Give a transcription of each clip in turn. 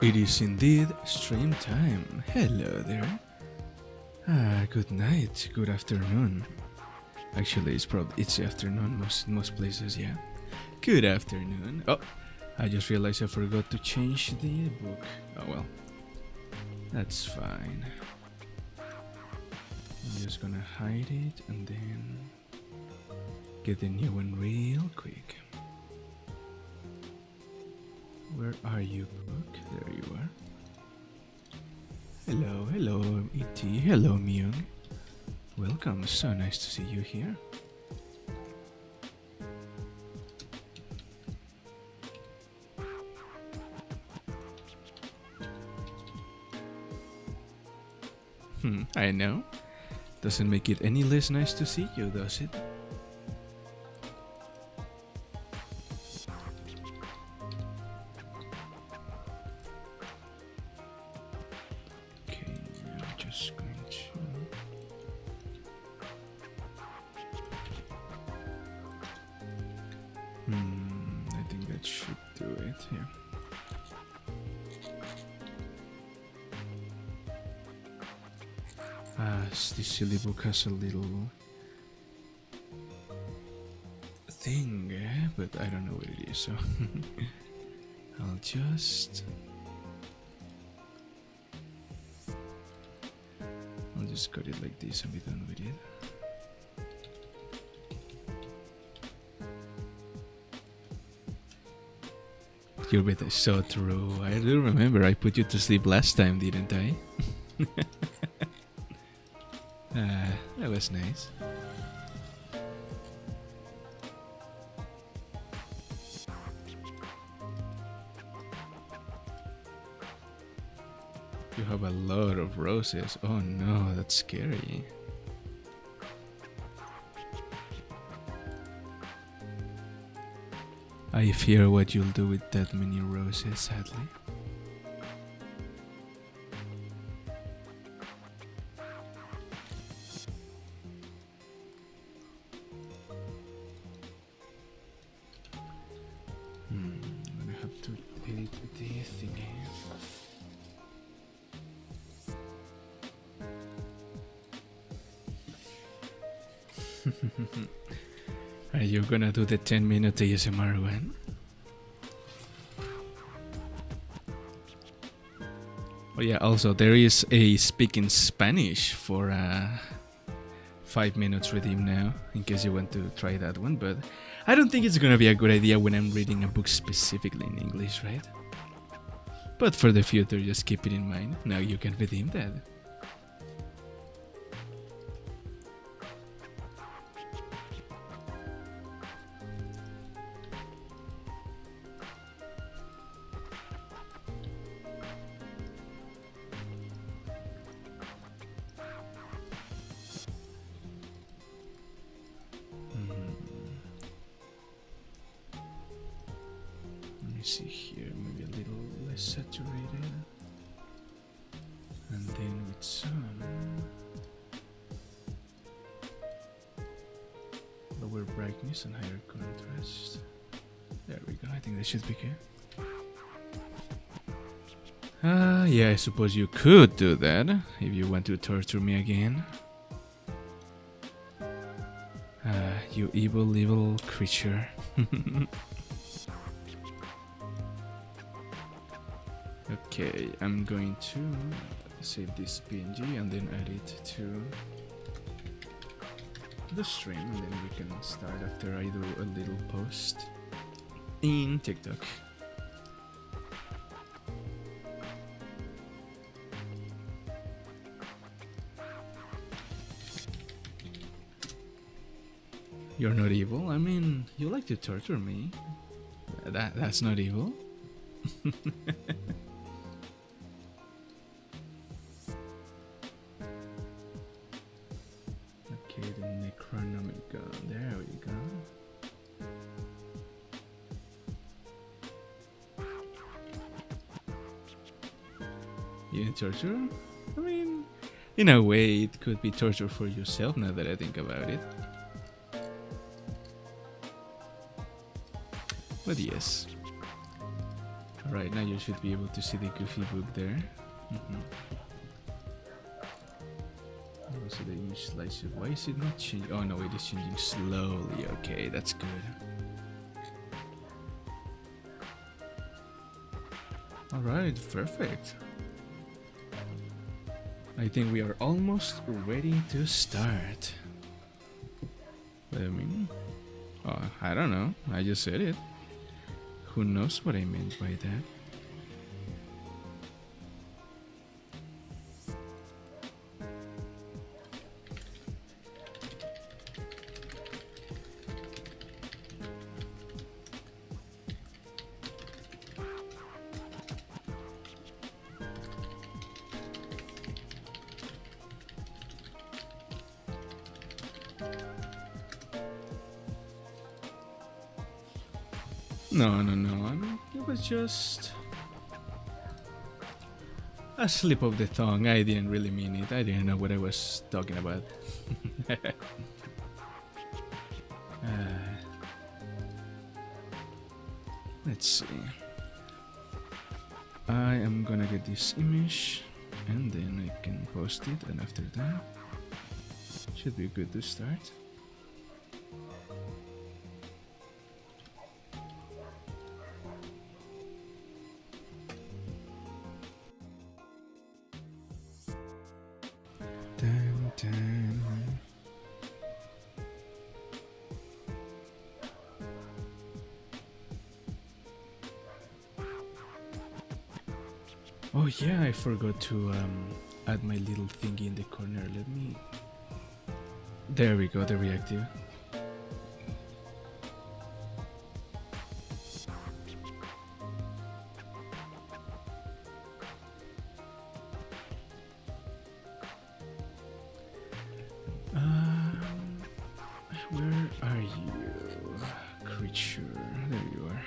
It is indeed stream time. Hello there. Good night, good afternoon. Actually, it's afternoon most places, yeah. Good afternoon. Oh, I just realized I forgot to change the book. Oh well, that's fine. I'm just gonna hide it and then get the new one real quick. Where are you, book? There you are. Hello, E.T. Hello, Myung. Welcome, so nice to see you here. I know. Doesn't make it any less nice to see you, does it? Okay, I'm just going to... I think that should do it, yeah. This silly book has a little thing, but I don't know what it is, so I'll just cut it like this and be done with it. Your bed is so true. I do remember I put you to sleep last time, didn't I? That was nice. You have a lot of roses. Oh no, that's scary. I fear what you'll do with that many roses, sadly. I'm gonna have to edit the thingy. Are you gonna do the 10-minute ASMR one? Oh yeah, also there is a speaking Spanish for 5 minutes redeem now, in case you want to try that one, but I don't think it's gonna be a good idea when I'm reading a book specifically in English, right? But for the future, just keep it in mind. Now you can redeem that. See here, maybe a little less saturated, and then with some lower brightness and higher contrast. There we go, I think that should be good. Yeah, I suppose you could do that if you want to torture me again. You evil creature. Okay, I'm going to save this PNG and then add it to the stream, and then we can start after I do a little post in TikTok. You're not evil? I mean, you like to torture me. That's not evil. Okay, the Necronomicon. There we go. You torture? I mean, in a way, it could be torture for yourself now that I think about it. But yes. Alright, now you should be able to see the Goofy book there. Also the image slice. Why is it not changing? Oh no, it is changing slowly. Okay, that's good. Alright, perfect. I think we are almost ready to start. What do I mean? Oh, I don't know. I just said it. Who knows what I meant by that? No. I mean, it was just a slip of the tongue. I didn't really mean it. I didn't know what I was talking about. Let's see. I am gonna get this image and then I can post it, and after that should be good to start. Oh yeah, I forgot to add my little thingy in the corner. Let me... There we go, the reactive. Where are you, creature? There you are.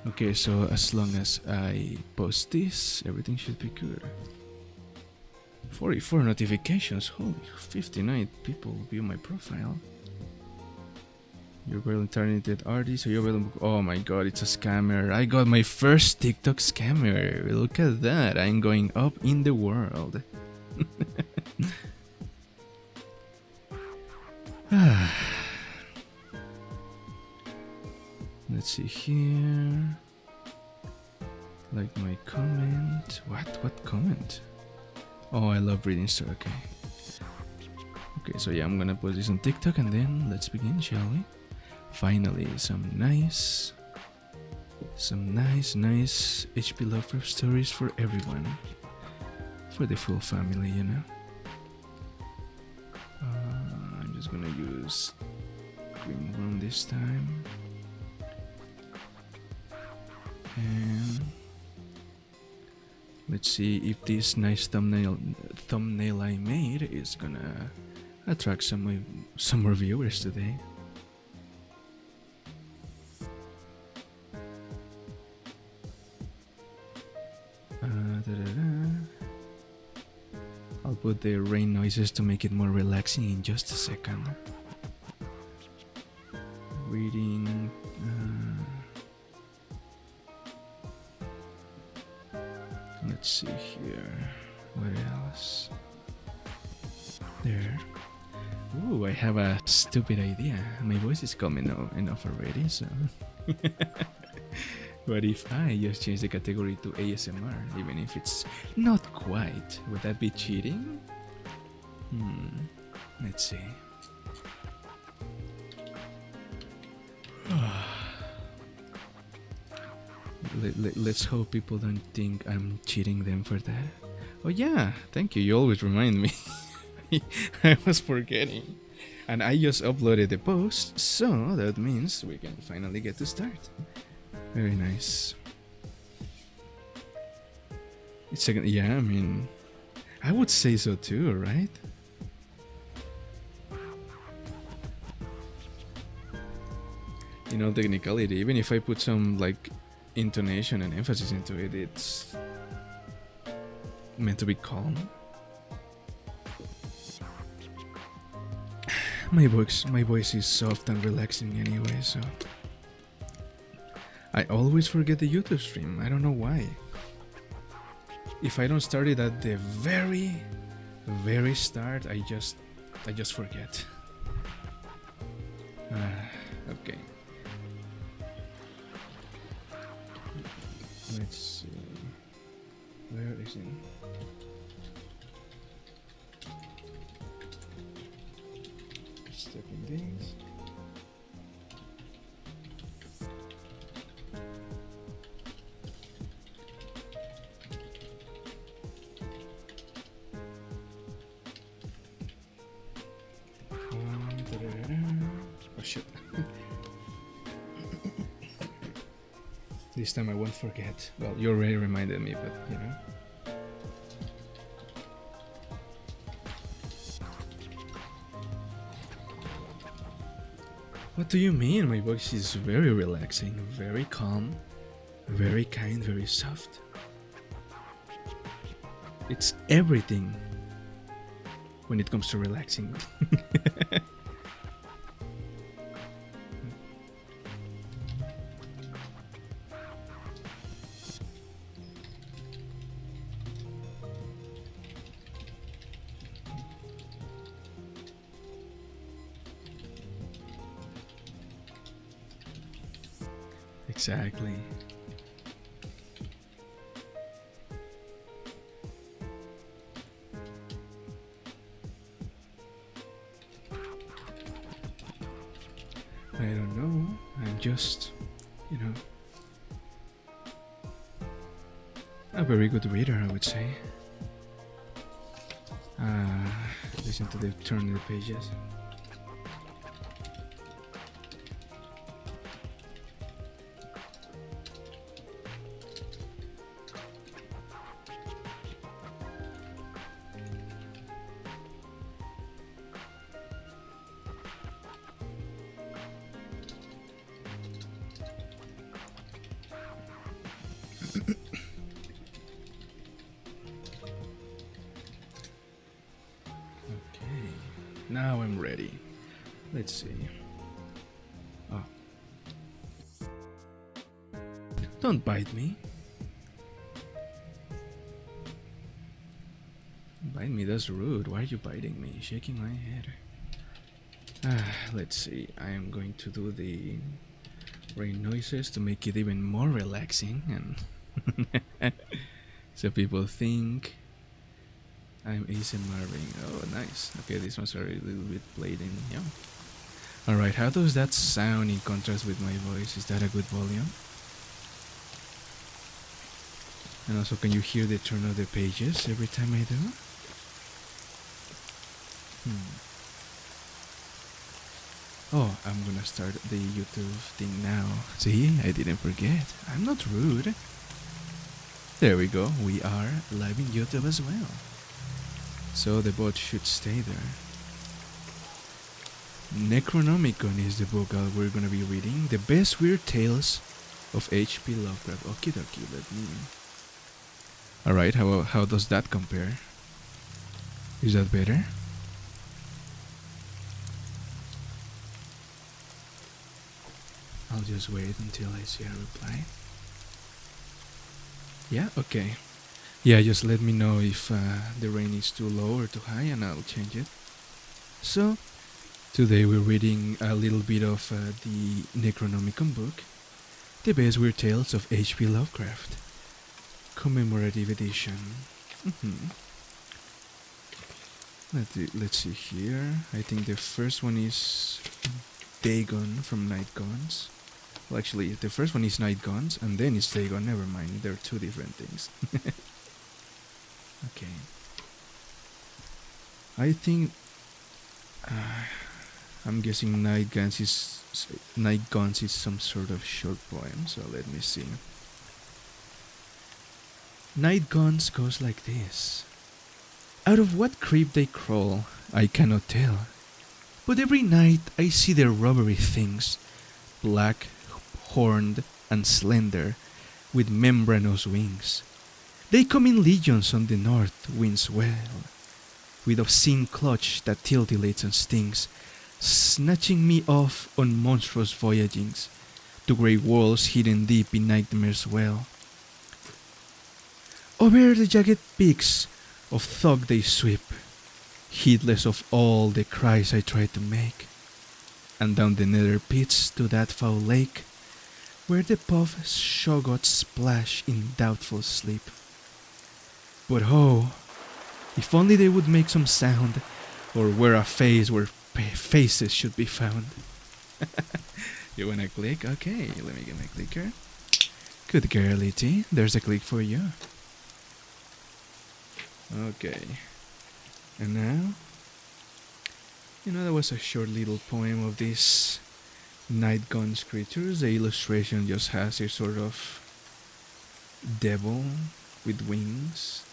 Okay, so as long as I post this, everything should be good. 44 notifications, holy, 59 people view my profile. You're very talented artist, so you're very... Oh my god, it's a scammer. I got my first TikTok scammer. Look at that, I'm going up in the world. Let's see here. Like my comment. What comment? Oh, I love reading stuff. Okay. Okay, so yeah, I'm gonna post this on TikTok and then let's begin, shall we? Finally, some nice HP Lovecraft stories for everyone. For the full family, you know. I'm just gonna use green room this time. And let's see if this nice thumbnail I made is gonna attract some more viewers today. I'll put the rain noises to make it more relaxing in just a second. Reading. Let's see here. What else? There. Ooh, I have a stupid idea. My voice is coming enough already, so. What if I just change the category to ASMR, even if it's not quite? Would that be cheating? Let's see. Let's hope people don't think I'm cheating them for that. Oh yeah, thank you. You always remind me. I was forgetting. And I just uploaded the post, so that means we can finally get to start. Very nice. It's second, yeah, I mean, I would say so too, right? You know, technicality, even if I put some like intonation and emphasis into it, it's meant to be calm. My voice is soft and relaxing anyway, so I always forget the YouTube stream. I don't know why. If I don't start it at the very, very start, I just forget. Okay. Let's see. Where is it? Stepping things. Oh shit. This time I won't forget. Well, you already reminded me, but you know. What do you mean? My voice is very relaxing, very calm, very kind, very soft. It's everything when it comes to relaxing. Exactly. I don't know. I'm just, you know, a very good reader, I would say. Listen to the turn of the pages. Now I'm ready. Let's see. Oh. Don't bite me. Bite me, that's rude. Why are you biting me? Shaking my head. Let's see. I am going to do the rain noises to make it even more relaxing and so people think I'm ASMRing. Oh, nice. Okay, these ones are a little bit played in. Yeah. Alright, how does that sound in contrast with my voice? Is that a good volume? And also, can you hear the turn of the pages every time I do? Oh, I'm gonna start the YouTube thing now. See, I didn't forget. I'm not rude. There we go. We are live in YouTube as well. So the bot should stay there. Necronomicon is the book we're gonna be reading. The Best Weird Tales of H.P. Lovecraft. Okie dokie, let me... Alright, how does that compare? Is that better? I'll just wait until I see a reply. Yeah, okay. Yeah, just let me know if the rain is too low or too high and I'll change it. So, today we're reading a little bit of the Necronomicon book, The Best Weird Tales of H.P. Lovecraft, Commemorative Edition. Let's see here. I think the first one is Dagon from Night Guns. Well, actually, the first one is Night Guns, and then it's Dagon. Never mind, they're two different things. Okay. I think I'm guessing Night Guns is some sort of short poem. So let me see. Night Guns goes like this. Out of what crypt they crawl, I cannot tell. But every night I see their rubbery things, black, horned, and slender, with membranous wings. They come in legions on the north wind's well, with obscene clutch that titillates and stings, snatching me off on monstrous voyagings to great worlds hidden deep in nightmare's well. Over the jagged peaks of thought they sweep, heedless of all the cries I try to make, and down the nether pits to that foul lake, where the puff shoggoths splash in doubtful sleep. But oh, if only they would make some sound, or wear a face where faces should be found. You wanna click? Okay, let me get my clicker. Good girlie T, there's a click for you. Okay. And now, that was a short little poem of these night guns creatures. The illustration just has a sort of devil with wings.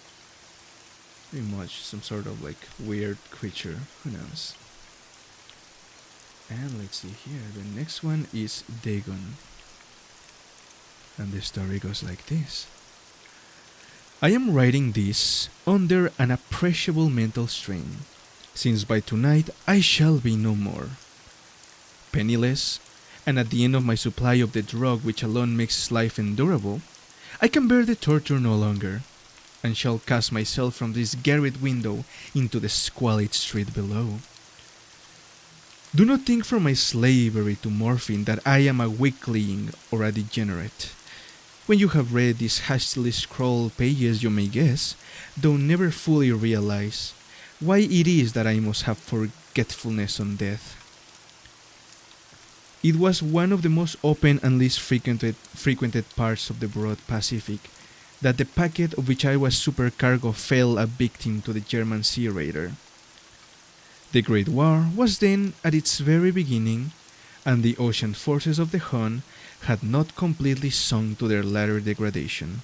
Pretty much some sort of like weird creature. Who knows? And let's see here. The next one is Dagon. And the story goes like this. I am writing this under an appreciable mental strain, since by tonight I shall be no more. Penniless, and at the end of my supply of the drug which alone makes life endurable, I can bear the torture no longer, and shall cast myself from this garret window into the squalid street below. Do not think from my slavery to morphine that I am a weakling or a degenerate. When you have read these hastily scrawled pages you may guess, though never fully realize, why it is that I must have forgetfulness on death. It was one of the most open and least frequented parts of the broad Pacific that the packet of which I was supercargo fell a victim to the German sea raider. The Great War was then at its very beginning, and the ocean forces of the Hun had not completely sunk to their latter degradation.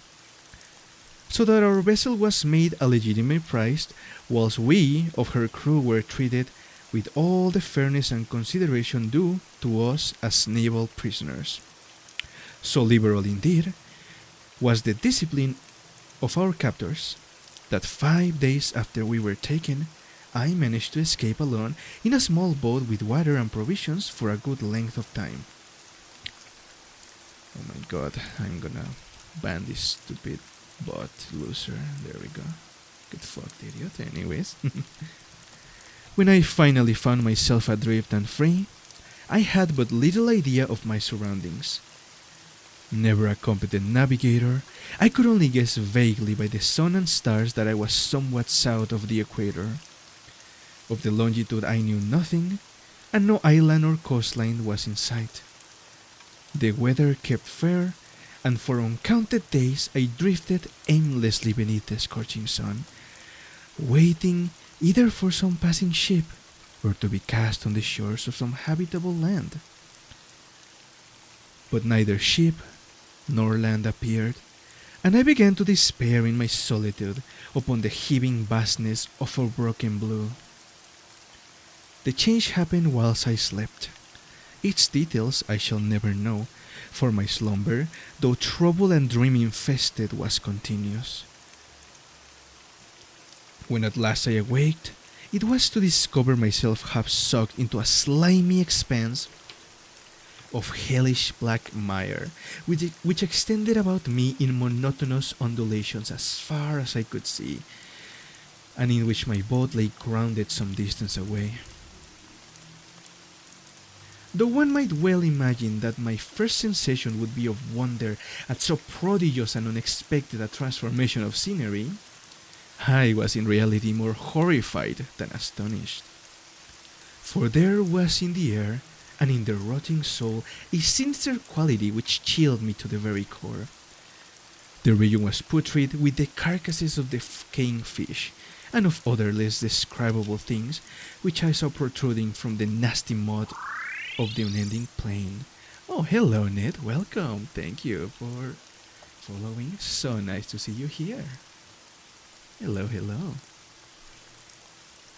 So that our vessel was made a legitimate prize, whilst we of her crew were treated with all the fairness and consideration due to us as naval prisoners. So liberal indeed was the discipline of our captors that 5 days after we were taken, I managed to escape alone in a small boat with water and provisions for a good length of time. Oh my god, I'm gonna ban this stupid bot loser. There we go. Get fucked, idiot. Anyways. When I finally found myself adrift and free, I had but little idea of my surroundings. Never a competent navigator, I could only guess vaguely by the sun and stars that I was somewhat south of the equator. Of the longitude I knew nothing, and no island or coastline was in sight. The weather kept fair, and for uncounted days I drifted aimlessly beneath the scorching sun, waiting either for some passing ship or to be cast on the shores of some habitable land. But neither ship nor land appeared, and I began to despair in my solitude upon the heaving vastness of unbroken blue. The change happened whilst I slept. Its details I shall never know, for my slumber, though trouble and dream infested, was continuous. When at last I awaked, it was to discover myself half sucked into a slimy expanse of hellish black mire, which extended about me in monotonous undulations as far as I could see, and in which my boat lay grounded some distance away. Though one might well imagine that my first sensation would be of wonder at so prodigious and unexpected a transformation of scenery, I was in reality more horrified than astonished. For there was in the air and in the rotting soul a sinister quality which chilled me to the very core. The region was putrid with the carcasses of decaying fish and of other less describable things which I saw protruding from the nasty mud of the unending plain. Oh, hello, Ned. Welcome. Thank you for following. So nice to see you here. Hello, hello.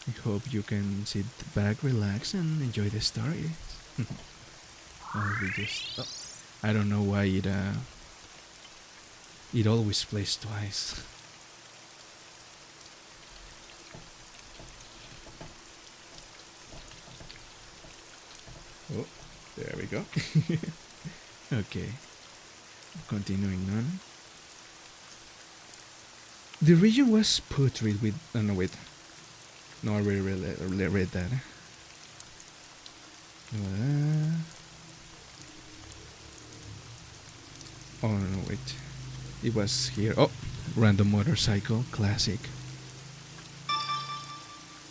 I hope you can sit back, relax, and enjoy the story. I don't know why it always plays twice. Oh, there we go. Okay, continuing on. The region was putrid with. Oh, no, wait. No, I really read that. Oh, no, wait. It was here. Oh, random motorcycle. Classic.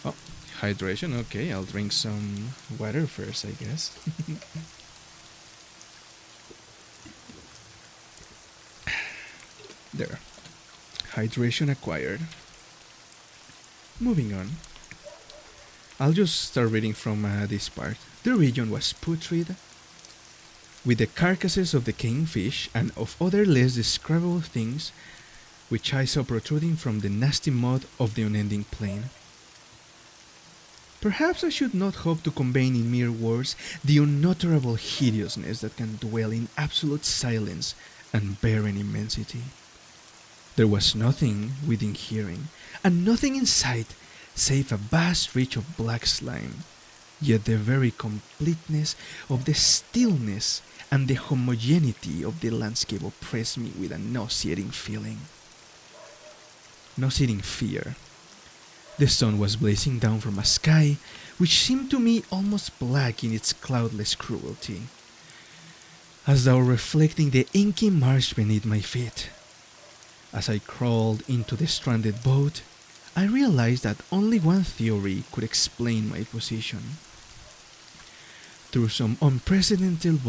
Oh, hydration. Okay, I'll drink some water first, I guess. There. Hydration acquired. Moving on. I'll just start reading from this part. The region was putrid, with the carcasses of the kingfish and of other less describable things which I saw protruding from the nasty mud of the unending plain. Perhaps I should not hope to convey in mere words the unutterable hideousness that can dwell in absolute silence and barren immensity. There was nothing within hearing, and nothing in sight save a vast reach of black slime, yet the very completeness of the stillness and the homogeneity of the landscape oppressed me with a nauseating fear. The sun was blazing down from a sky which seemed to me almost black in its cloudless cruelty, as though reflecting the inky marsh beneath my feet. As I crawled into the stranded boat, I realized that only one theory could explain my position. Through some unprecedented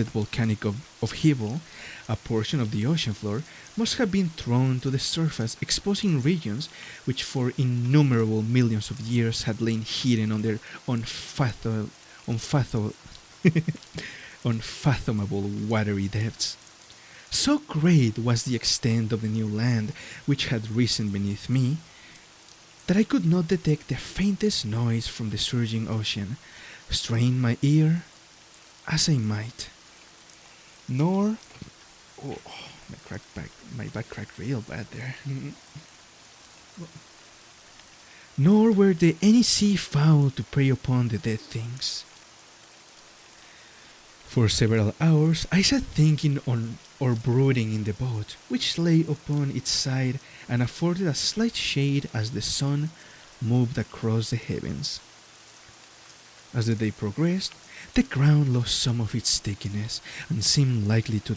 volcanic upheaval, a portion of the ocean floor must have been thrown to the surface, exposing regions which for innumerable millions of years had lain hidden under unfathomable watery depths. So great was the extent of the new land which had risen beneath me that I could not detect the faintest noise from the surging ocean, strain my ear as I might. Nor, oh, my back cracked real bad there. Nor were there any sea fowl to prey upon the dead things. For several hours I sat thinking on or brooding in the boat, which lay upon its side and afforded a slight shade as the sun moved across the heavens. As the day progressed, the ground lost some of its stickiness and seemed likely to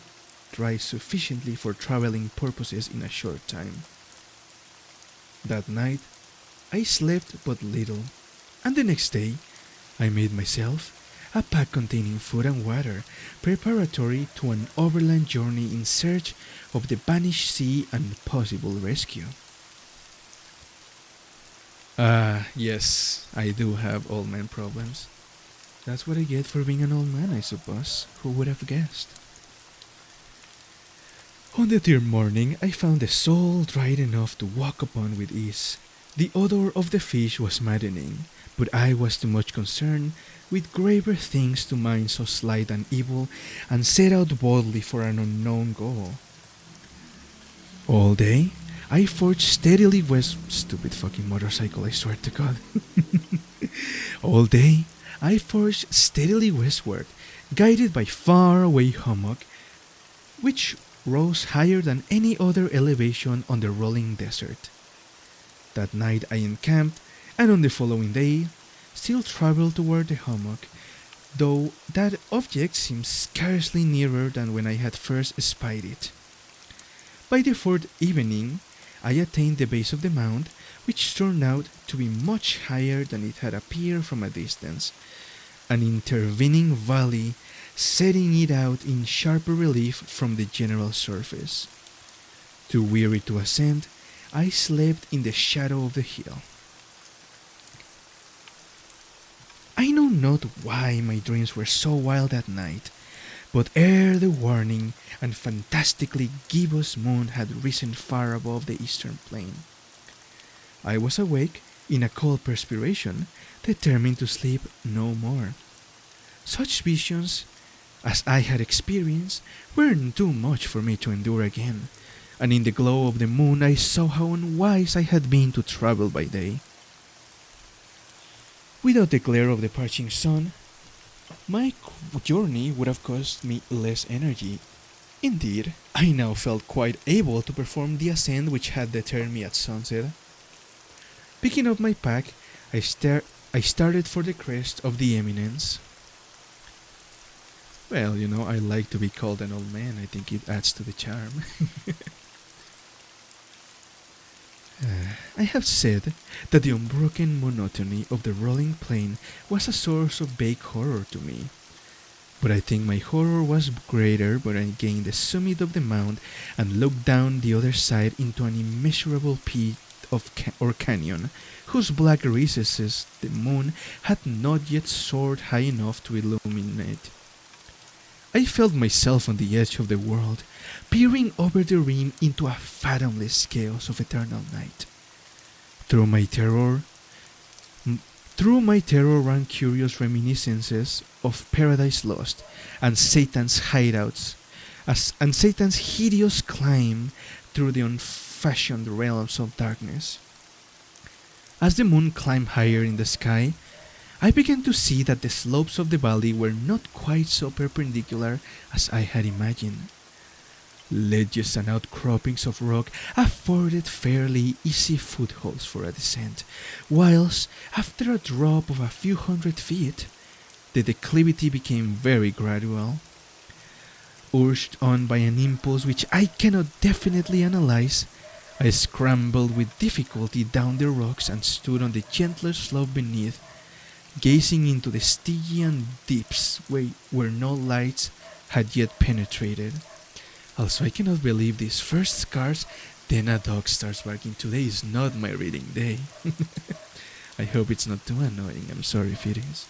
dry sufficiently for traveling purposes in a short time. That night, I slept but little, and the next day, I made myself a pack containing food and water, preparatory to an overland journey in search of the vanished sea and possible rescue. Yes, I do have old man problems. That's what I get for being an old man, I suppose. Who would have guessed? On the third morning, I found the sole dried enough to walk upon with ease. The odor of the fish was maddening, but I was too much concerned with graver things to mind so slight and evil, and set out boldly for an unknown goal. All day, I forged steadily west. Stupid fucking motorcycle, I swear to God. All day, I forged steadily westward, guided by far-away hummock, which rose higher than any other elevation on the rolling desert. That night I encamped, and on the following day, still traveled toward the hummock, though that object seemed scarcely nearer than when I had first espied it. By the fourth evening, I attained the base of the mound, which turned out to be much higher than it had appeared from a distance, an intervening valley setting it out in sharper relief from the general surface. Too weary to ascend, I slept in the shadow of the hill. I know not why my dreams were so wild that night, but ere the warning and fantastically gibbous moon had risen far above the eastern plain, I was awake in a cold perspiration, determined to sleep no more. Such visions as I had experienced were too much for me to endure again, and in the glow of the moon I saw how unwise I had been to travel by day. Without the glare of the parching sun, My journey would have cost me less energy. Indeed, I now felt quite able to perform the ascent which had deterred me at sunset. Picking up my pack, I started for the crest of the eminence. Well, I like to be called an old man. I think it adds to the charm. I have said that the unbroken monotony of the rolling plain was a source of vague horror to me. But I think my horror was greater when I gained the summit of the mount and looked down the other side into an immeasurable pit or canyon, whose black recesses the moon had not yet soared high enough to illuminate. I felt myself on the edge of the world, peering over the rim into a fathomless chaos of eternal night. Through my terror, through my terror ran curious reminiscences of Paradise Lost and Satan's hideouts, and Satan's hideous climb through the unfashioned realms of darkness. As the moon climbed higher in the sky, I began to see that the slopes of the valley were not quite so perpendicular as I had imagined. Ledges and outcroppings of rock afforded fairly easy footholds for a descent, whilst after a drop of a few hundred feet, the declivity became very gradual. Urged on by an impulse which I cannot definitely analyze, I scrambled with difficulty down the rocks and stood on the gentler slope beneath, gazing into the Stygian deeps where no lights had yet penetrated. Also, I cannot believe these first scars, then a dog starts barking. Today is not my reading day. I hope it's not too annoying. I'm sorry if it is.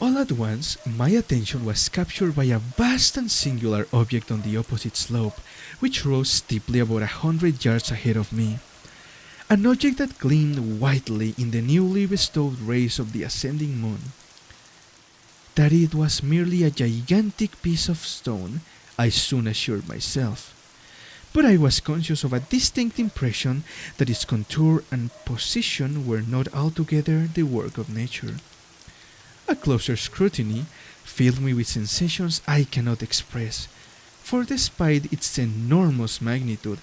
All at once, my attention was captured by a vast and singular object on the opposite slope, which rose steeply about 100 yards ahead of me. An object that gleamed whitely in the newly bestowed rays of the ascending moon. That it was merely a gigantic piece of stone, I soon assured myself. But I was conscious of a distinct impression that its contour and position were not altogether the work of nature. A closer scrutiny filled me with sensations I cannot express, for despite its enormous magnitude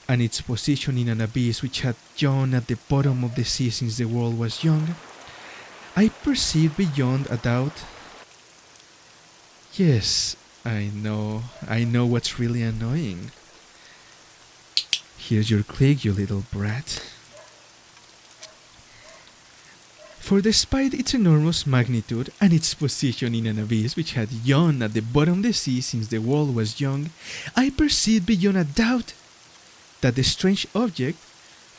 and its position in an abyss which had yawned at the bottom of the sea since the world was young, I perceived beyond a doubt. Yes, I know what's really annoying. Here's your click, you little brat. For despite its enormous magnitude and its position in an abyss which had yawned at the bottom of the sea since the world was young, I perceived beyond a doubt that the strange object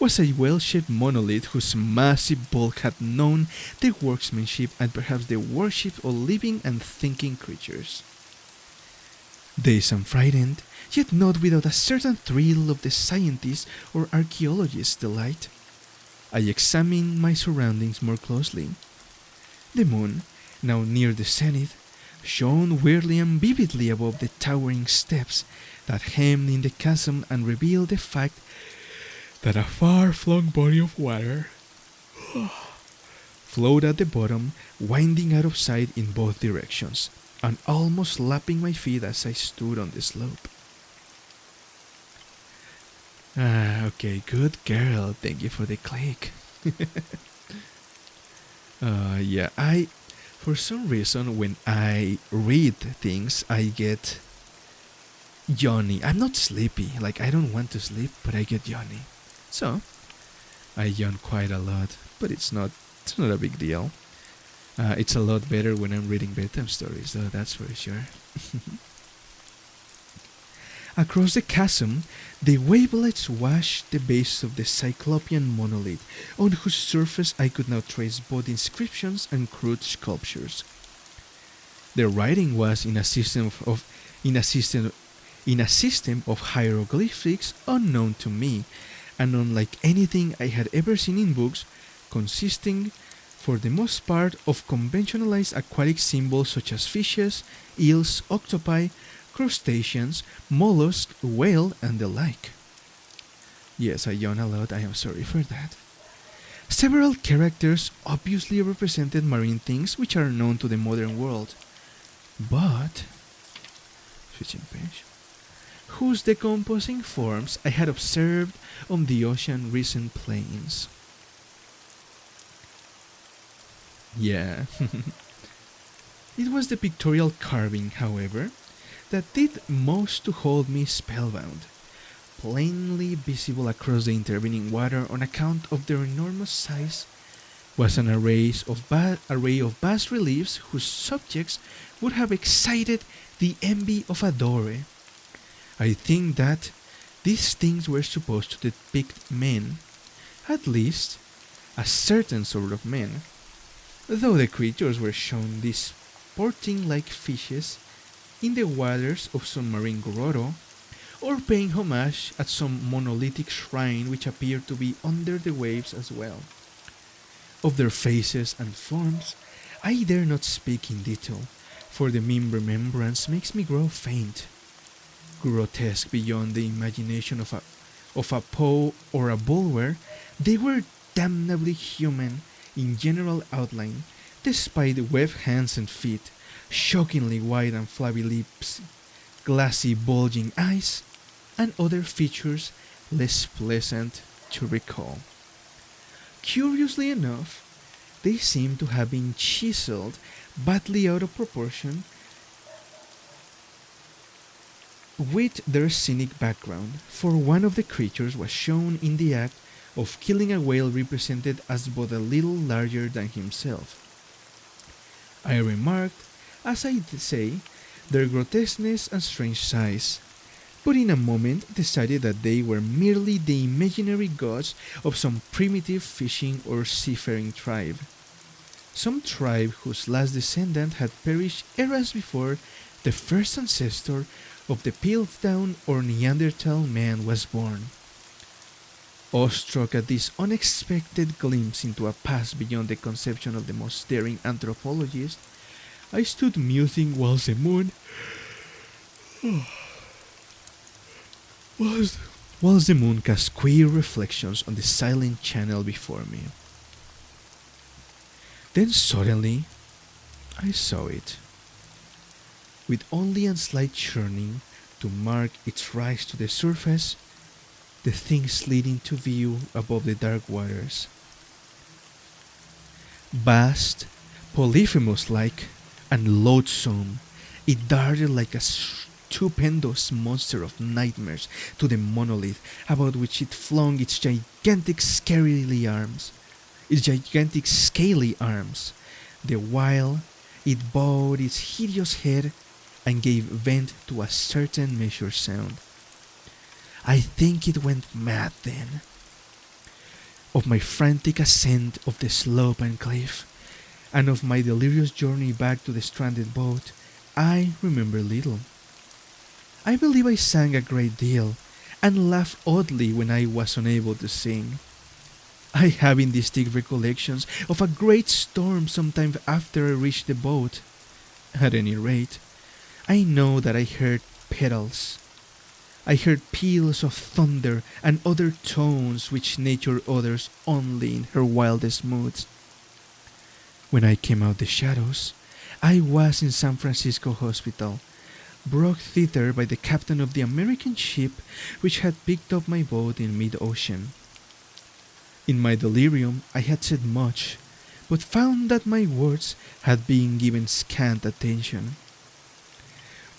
was a well-shaped monolith whose massive bulk had known the workmanship and perhaps the worship of living and thinking creatures. Dazed and frightened, yet not without a certain thrill of the scientist or archaeologist's delight, I examined my surroundings more closely. The moon, now near the zenith, shone weirdly and vividly above the towering steps that hemmed in the chasm and revealed the fact that a far-flung body of water flowed at the bottom, winding out of sight in both directions, and almost lapping my feet as I stood on the slope. Okay, good girl. Thank you for the click. For some reason, when I read things, I get yawny. I'm not sleepy. Like, I don't want to sleep, but I get yawny. So, I yawn quite a lot, but it's not a big deal. It's a lot better when I'm reading bedtime stories, though, that's for sure. Across the chasm, the wavelets washed the base of the cyclopean monolith, on whose surface I could now trace both inscriptions and crude sculptures. The writing was in a system of hieroglyphics unknown to me, and unlike anything I had ever seen in books, consisting for the most part of conventionalized aquatic symbols such as fishes, eels, octopi, crustaceans, mollusks, whale, and the like. Yes, I yawn a lot, I am sorry for that. Several characters obviously represented marine things which are known to the modern world, but switching page, whose decomposing forms I had observed on the ocean recent plains. Yeah, it was the pictorial carving, however, that did most to hold me spellbound. Plainly visible across the intervening water on account of their enormous size was an array of bas reliefs whose subjects would have excited the envy of a Dore. I think that these things were supposed to depict men, at least a certain sort of men, though the creatures were shown disporting like fishes in the waters of some marine grotto, or paying homage at some monolithic shrine which appeared to be under the waves as well. Of their faces and forms, I dare not speak in detail, for the mere remembrance makes me grow faint. Grotesque beyond the imagination of a Poe or a Bulwer, they were damnably human in general outline, despite webbed hands and feet, shockingly wide and flabby lips, glassy bulging eyes, and other features less pleasant to recall. Curiously enough, they seem to have been chiseled badly out of proportion with their scenic background, for one of the creatures was shown in the act of killing a whale represented as but a little larger than himself. I remarked, as I say, their grotesqueness and strange size, but in a moment decided that they were merely the imaginary gods of some primitive fishing or seafaring tribe. Some tribe whose last descendant had perished eras before the first ancestor of the Piltdown or Neanderthal man was born. Awestruck at this unexpected glimpse into a past beyond the conception of the most daring anthropologist, I stood musing whilst the moon cast queer reflections on the silent channel before me. Then suddenly I saw it, with only a slight churning to mark its rise to the surface, the thing slid into view above the dark waters. Vast, Polyphemus-like, and loathsome, it darted like a stupendous monster of nightmares to the monolith about which it flung its gigantic scaly arms, the while it bowed its hideous head and gave vent to a certain measured sound. I think it went mad then. Of my frantic ascent of the slope and cliff, and of my delirious journey back to the stranded boat, I remember little. I believe I sang a great deal, and laughed oddly when I was unable to sing. I have indistinct recollections of a great storm some time after I reached the boat. At any rate, I know that I heard pedals. I heard peals of thunder and other tones which nature utters only in her wildest moods. When I came out the shadows, I was in San Francisco Hospital, brought thither by the captain of the American ship which had picked up my boat in mid-ocean. In my delirium I had said much, but found that my words had been given scant attention.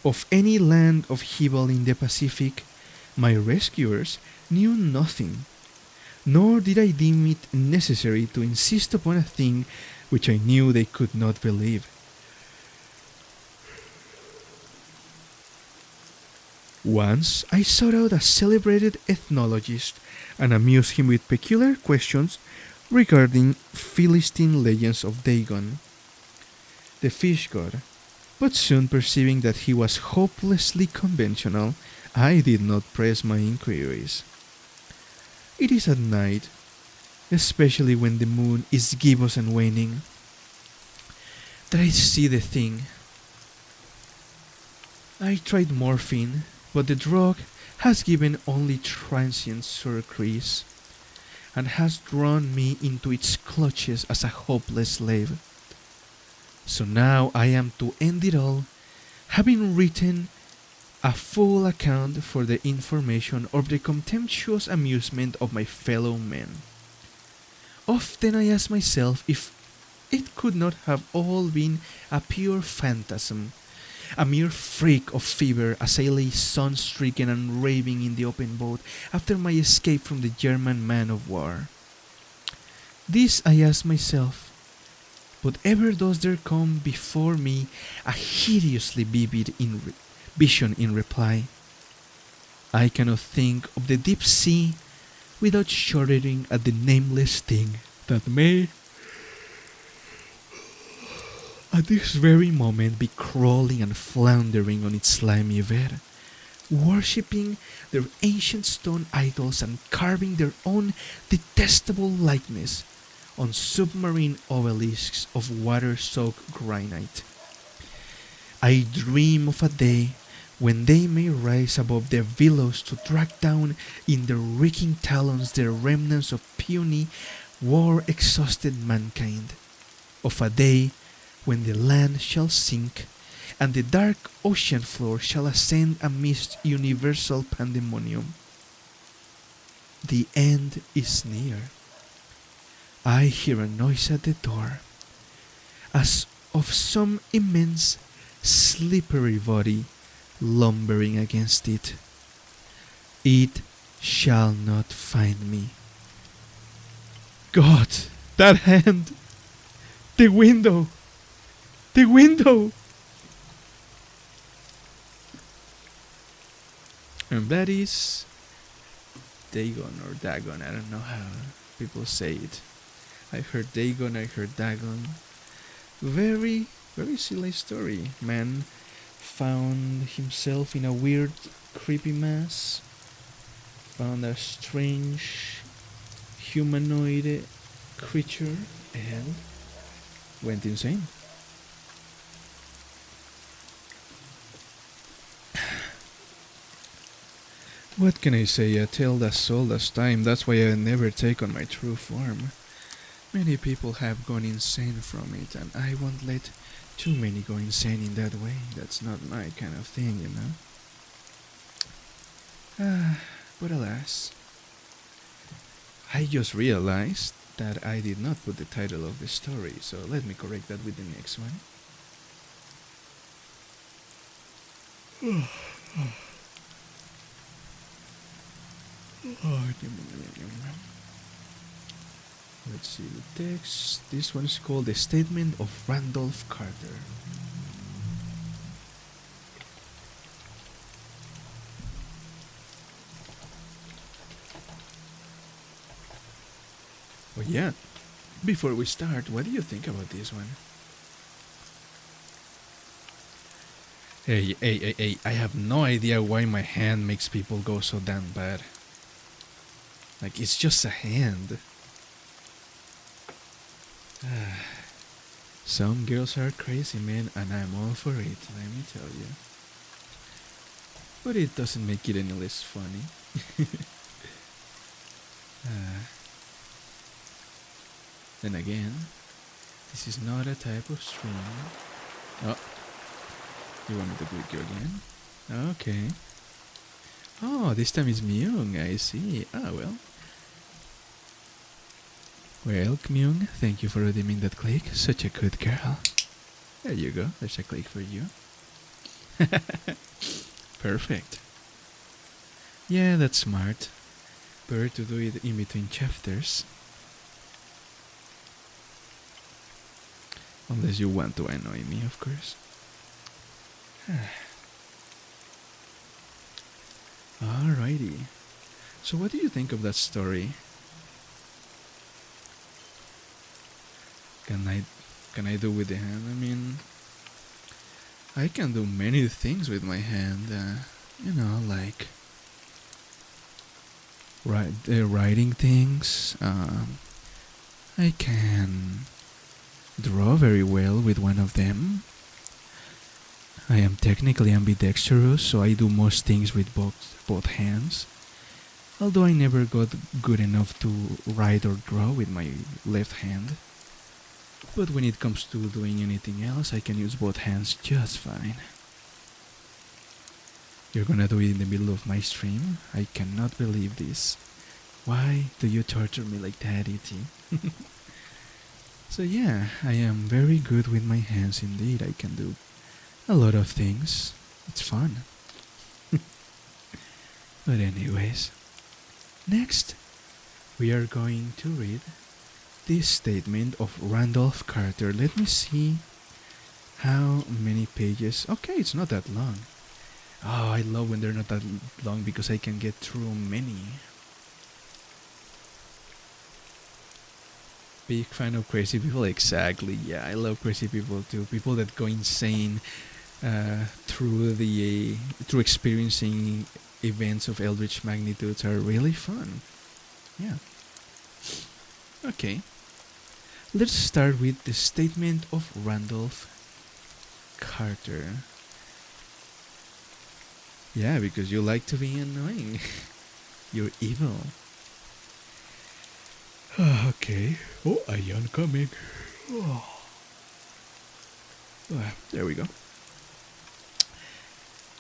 Of any land of evil in the Pacific, my rescuers knew nothing, nor did I deem it necessary to insist upon a thing which I knew they could not believe. Once I sought out a celebrated ethnologist and amused him with peculiar questions regarding Philistine legends of Dagon, the fish god, but soon perceiving that he was hopelessly conventional, I did not press my inquiries. It is at night, especially when the moon is gibbous and waning, that I see the thing. I tried morphine, but the drug has given only transient surcease. and has drawn me into its clutches as a hopeless slave. So now I am to end it all, having written a full account for the information of the contemptuous amusement of my fellow men. Often I ask myself if it could not have all been a pure phantasm, a mere freak of fever as I lay sun-stricken and raving in the open boat after my escape from the German man of war. This I ask myself, but ever does there come before me a hideously vivid vision in reply. I cannot think of the deep sea without shuddering at the nameless thing that may at this very moment be crawling and floundering on its slimy bed, worshipping their ancient stone idols and carving their own detestable likeness on submarine obelisks of water-soaked granite. I dream of a day when they may rise above their billows to drag down in their reeking talons the remnants of puny, war-exhausted mankind, of a day when the land shall sink and the dark ocean floor shall ascend amidst universal pandemonium. The end is near. I hear a noise at the door, as of some immense, slippery body lumbering against it. It shall not find me. God, that hand! The window! The window! And that is Dagon or Dagon, I don't know how people say it. I heard Dagon, I heard Dagon. Very, very silly story. Man found himself in a weird, creepy mess. Found a strange humanoid creature and went insane. What can I say? A tale that's told as time. That's why I never take on my true form. Many people have gone insane from it, and I won't let too many go insane in that way. That's not my kind of thing, you know. But alas, I just realized that I did not put the title of the story, so let me correct that with the next one. Let's see the text. This one is called The Statement of Randolph Carter. Oh yeah, before we start, what do you think about this one? Hey, I have no idea why my hand makes people go so damn bad. Like, it's just a hand. Some girls are crazy, man, and I'm all for it, let me tell you. But it doesn't make it any less funny. Then again, this is not a type of stream. Oh, you want me to click you again? Okay. Oh, this time it's Myung, I see. Ah, well. Well, Myung, thank you for redeeming that click. Such a good girl. There you go, there's a click for you. Perfect. Yeah, that's smart. Better to do it in between chapters. Unless you want to annoy me, of course. Alrighty. So what do you think of that story? Can I do with the hand? I mean, I can do many things with my hand. You know, like writing things. I can draw very well with one of them. I am technically ambidextrous, so I do most things with both hands. although I never got good enough to write or draw with my left hand. But when it comes to doing anything else, I can use both hands just fine. You're gonna do it in the middle of my stream? I cannot believe this. Why do you torture me like that, E.T.? So yeah, I am very good with my hands indeed. I can do a lot of things. It's fun. But anyways, next we are going to read this statement of Randolph Carter. Let me see how many pages. Okay, it's not that long. Oh, I love when they're not that long because I can get through many. Big fan of crazy people, exactly. Yeah, I love crazy people too. People that go insane through experiencing events of eldritch magnitudes are really fun. Yeah. Okay. Let's start with the statement of Randolph Carter. Yeah, because you like to be annoying. You're evil. Okay. Oh, a yawn coming. Oh. There we go.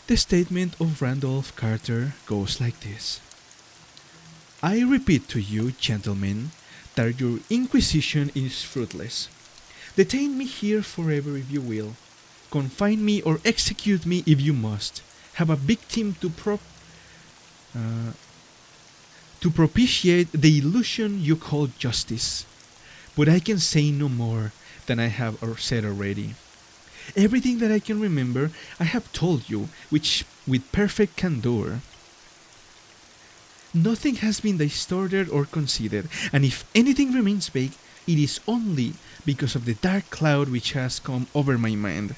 The statement of Randolph Carter goes like this. I repeat to you, gentlemen, that your inquisition is fruitless. Detain me here forever if you will. Confine me or execute me if you must. Have a victim to propitiate the illusion you call justice. But I can say no more than I have said already. Everything that I can remember I have told you, which with perfect candor. Nothing has been distorted or concealed, and if anything remains vague, it is only because of the dark cloud which has come over my mind.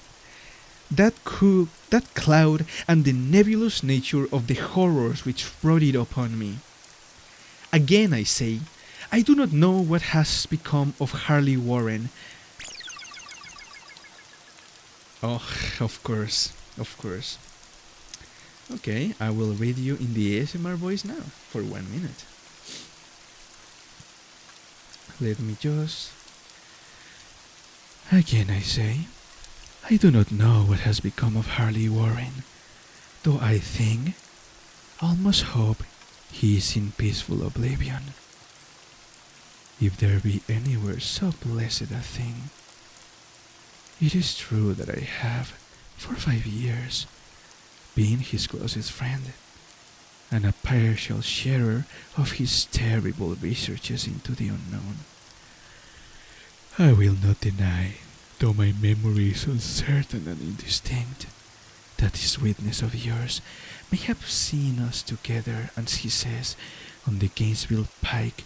That cloud and the nebulous nature of the horrors which brought it upon me. Again I say, I do not know what has become of Harley Warren. Oh, of course. Okay, I will read you in the ASMR voice now, for 1 minute. Let me just... Again I say, I do not know what has become of Harley Warren, though I think, almost hope, he is in peaceful oblivion. If there be anywhere so blessed a thing, it is true that I have, for 5 years, been his closest friend, and a partial sharer of his terrible researches into the unknown. I will not deny, though my memory is uncertain and indistinct, that this witness of yours may have seen us together, as he says, on the Gainesville Pike,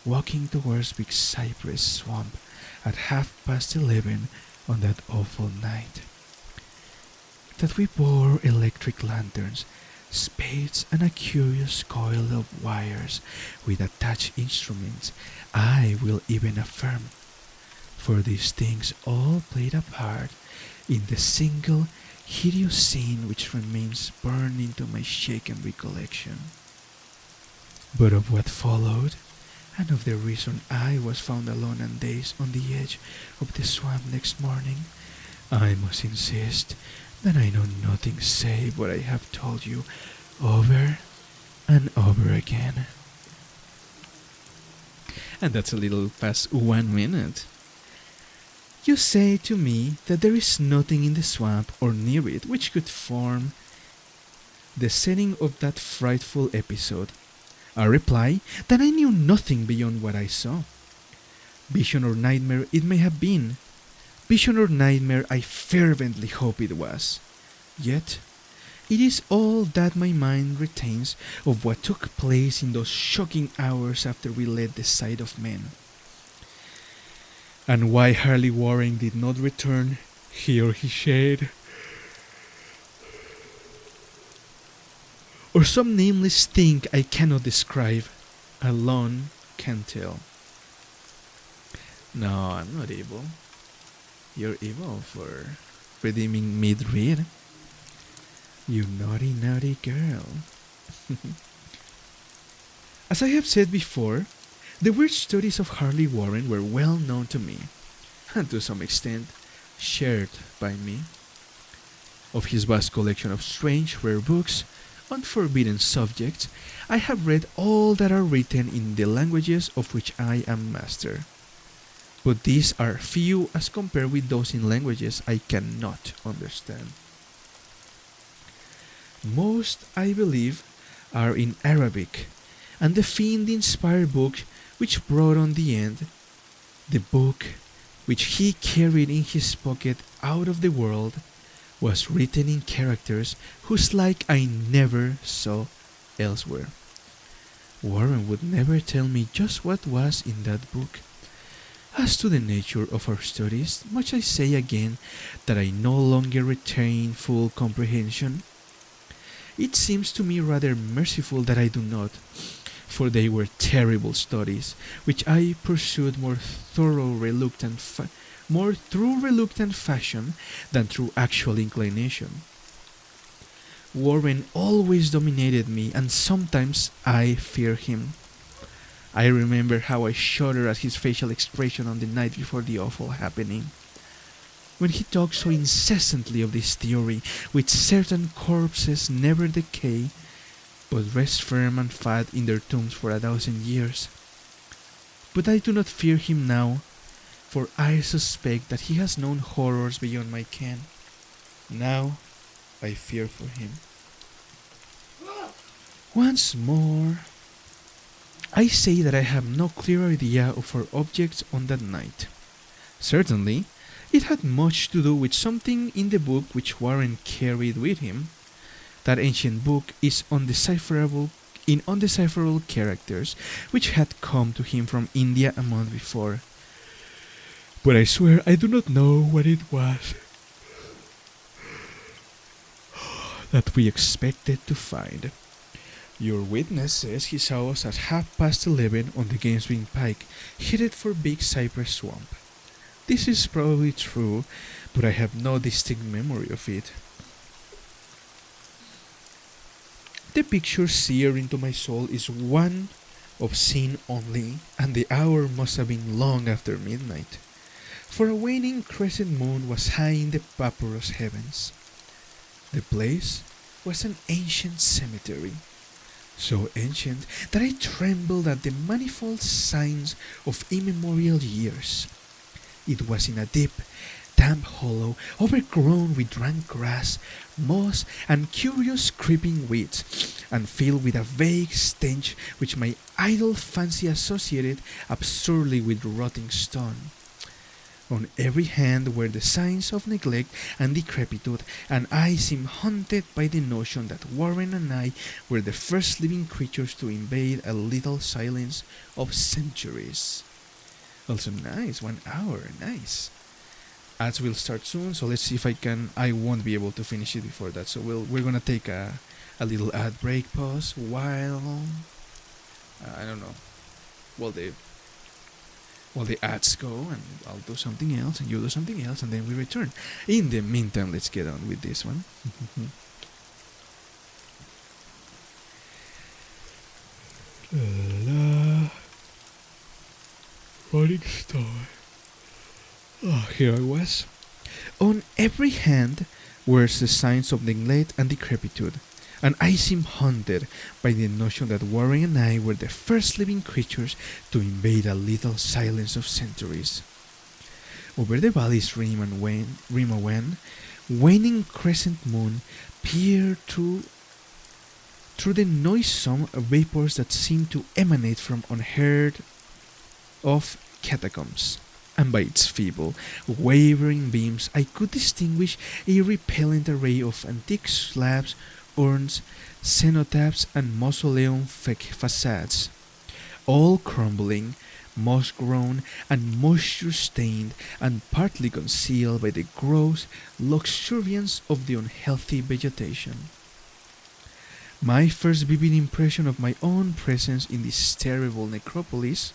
walking towards Big Cypress Swamp at 11:30 on that awful night. That we bore electric lanterns, spades, and a curious coil of wires with attached instruments, I will even affirm, for these things all played a part in the single hideous scene which remains burned into my shaken recollection. But of what followed, and of the reason I was found alone and dazed on the edge of the swamp next morning, I must insist that I know nothing save what I have told you over and over again. And that's a little past 1 minute. You say to me that there is nothing in the swamp or near it which could form the setting of that frightful episode. I reply that I knew nothing beyond what I saw. Vision or nightmare it may have been. Vision or nightmare I fervently hope it was. Yet, it is all that my mind retains of what took place in those shocking hours after we left the sight of men. And why Harley Warren did not return, he or his shade, or some nameless thing I cannot describe, alone can tell. No, I'm not evil. You're evil for redeeming mid-read. You naughty, naughty girl. As I have said before, the weird stories of Harley Warren were well known to me, and to some extent shared by me. Of his vast collection of strange, rare books on forbidden subjects, I have read all that are written in the languages of which I am master. But these are few as compared with those in languages I cannot understand. Most, I believe, are in Arabic, and the fiend-inspired book which brought on the end, the book which he carried in his pocket out of the world, was written in characters whose like I never saw elsewhere. Warren would never tell me just what was in that book. As to the nature of our studies, much I say again that I no longer retain full comprehension. It seems to me rather merciful that I do not, for they were terrible studies, which I pursued more through reluctant fashion than through actual inclination. Warren always dominated me, and sometimes I fear him. I remember how I shuddered at his facial expression on the night before the awful happening, when he talked so incessantly of this theory, which certain corpses never decay, but rest firm and fat in their tombs for 1,000 years. But I do not fear him now, for I suspect that he has known horrors beyond my ken. Now I fear for him. Once more, I say that I have no clear idea of our objects on that night. Certainly, it had much to do with something in the book which Warren carried with him. That ancient book is undecipherable in undecipherable characters which had come to him from India a month before. But I swear I do not know what it was that we expected to find. Your witness says he saw us at 11:30 on the Gameswing Pike, headed for Big Cypress Swamp. This is probably true, but I have no distinct memory of it. The picture seared into my soul is one of sin only, and the hour must have been long after midnight, for a waning crescent moon was high in the vaporous heavens. The place was an ancient cemetery, so ancient that I trembled at the manifold signs of immemorial years. It was in a deep, damp hollow, overgrown with rank grass, moss, and curious creeping weeds, and filled with a vague stench which my idle fancy associated absurdly with rotting stone. On every hand were the signs of neglect and decrepitude, and I seemed haunted by the notion that Warren and I were the first living creatures to invade a little silence of centuries. Also nice, 1 hour, nice. Ads will start soon, so let's see if I won't be able to finish it before that. So we're gonna take a little ad break pause while I don't know, while the ads go, and I'll do something else and you do something else, and then we return. In the meantime, let's get on with this one. Rolling Stone. Oh, here I was. On every hand were the signs of neglect and decrepitude, and I seemed haunted by the notion that Warren and I were the first living creatures to invade a little silence of centuries. Over the valley's rim and wan, waning crescent moon peered through the noisome vapors that seemed to emanate from unheard of catacombs, and by its feeble, wavering beams I could distinguish a repellent array of antique slabs, urns, cenotaphs, and mausoleum facades, all crumbling, moss-grown, and moisture-stained, and partly concealed by the gross luxuriance of the unhealthy vegetation. My first vivid impression of my own presence in this terrible necropolis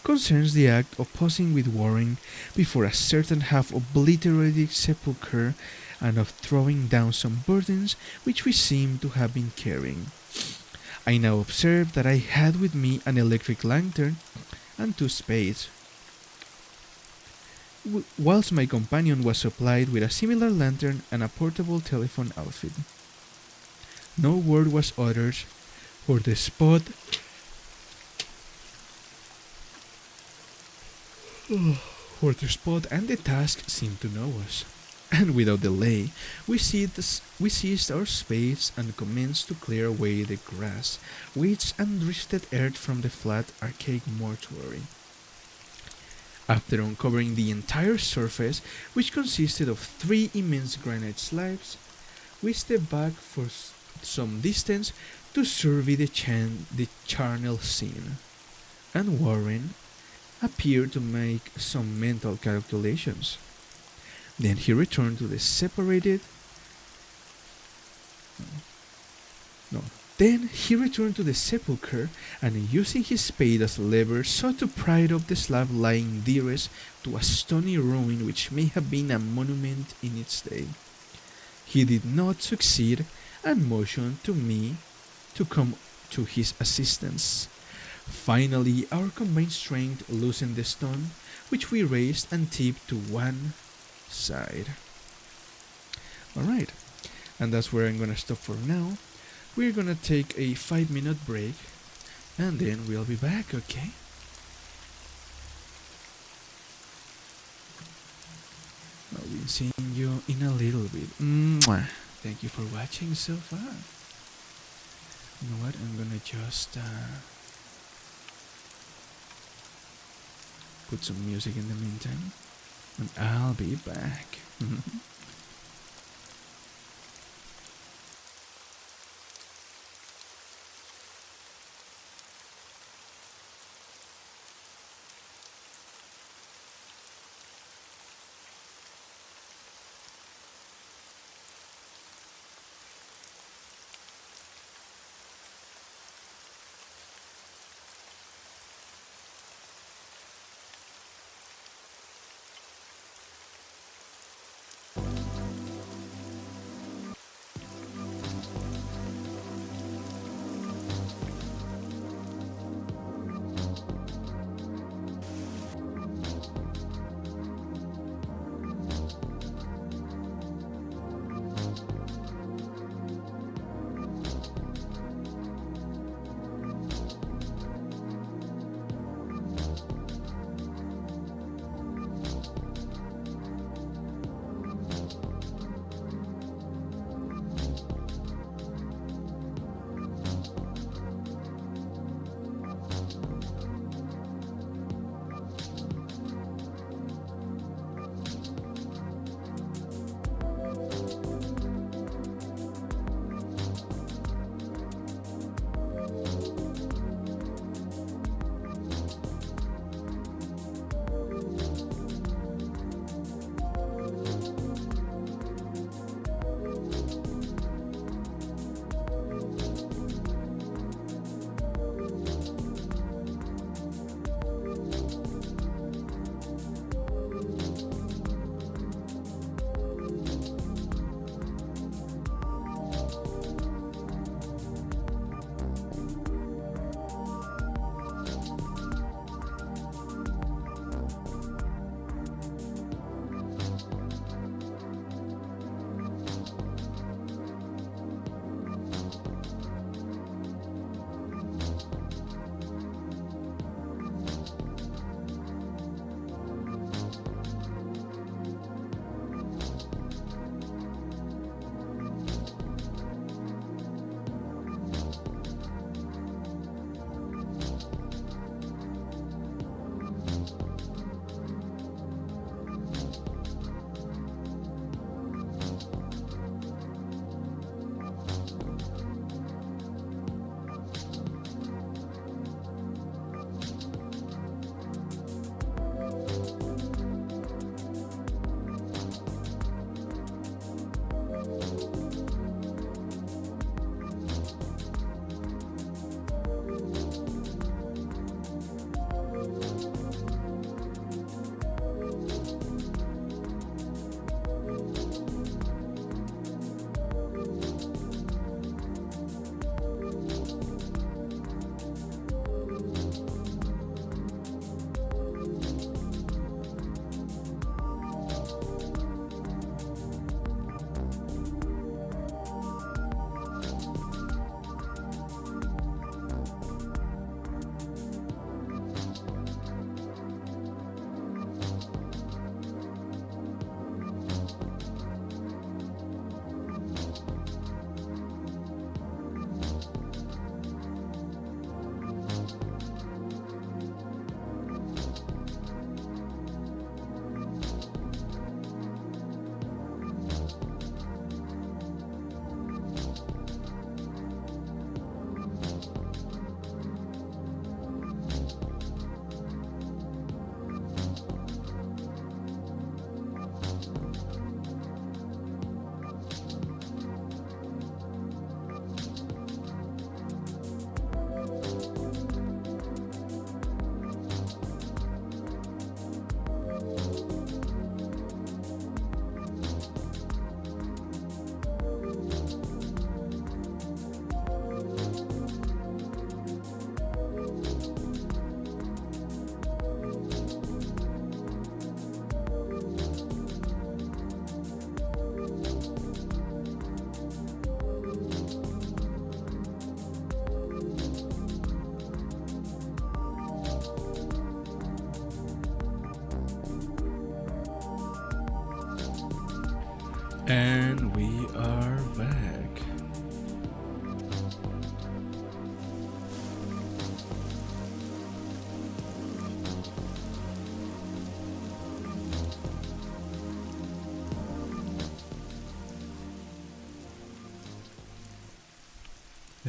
concerns the act of posing with Warren before a certain half-obliterated sepulchre, and of throwing down some burdens which we seem to have been carrying. I now observed that I had with me an electric lantern and two spades, whilst my companion was supplied with a similar lantern and a portable telephone outfit. No word was uttered, for the spot for the spot and the task seemed to know us. And without delay, we seized our spades and commenced to clear away the grass, weeds, and drifted earth from the flat, archaic mortuary. After uncovering the entire surface, which consisted of three immense granite slabs, we stepped back for some distance to survey the charnel scene, and Warren appeared to make some mental calculations. Then he returned to the separated. No. Then he returned to the sepulchre and, using his spade as a lever, sought to pry up the slab lying dearest to a stony ruin which may have been a monument in its day. He did not succeed and motioned to me to come to his assistance. Finally, our combined strength loosened the stone, which we raised and tipped to one side. Alright, and that's where I'm gonna stop for now. We're gonna take a 5-minute break and then we'll be back, okay? I'll be seeing you in a little bit. Mwah. Thank you for watching so far. You know what? I'm gonna just put some music in the meantime, and I'll be back.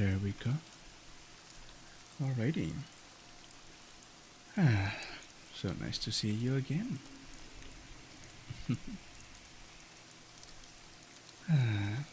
There we go. Alrighty. Ah, so nice to see you again. Ah,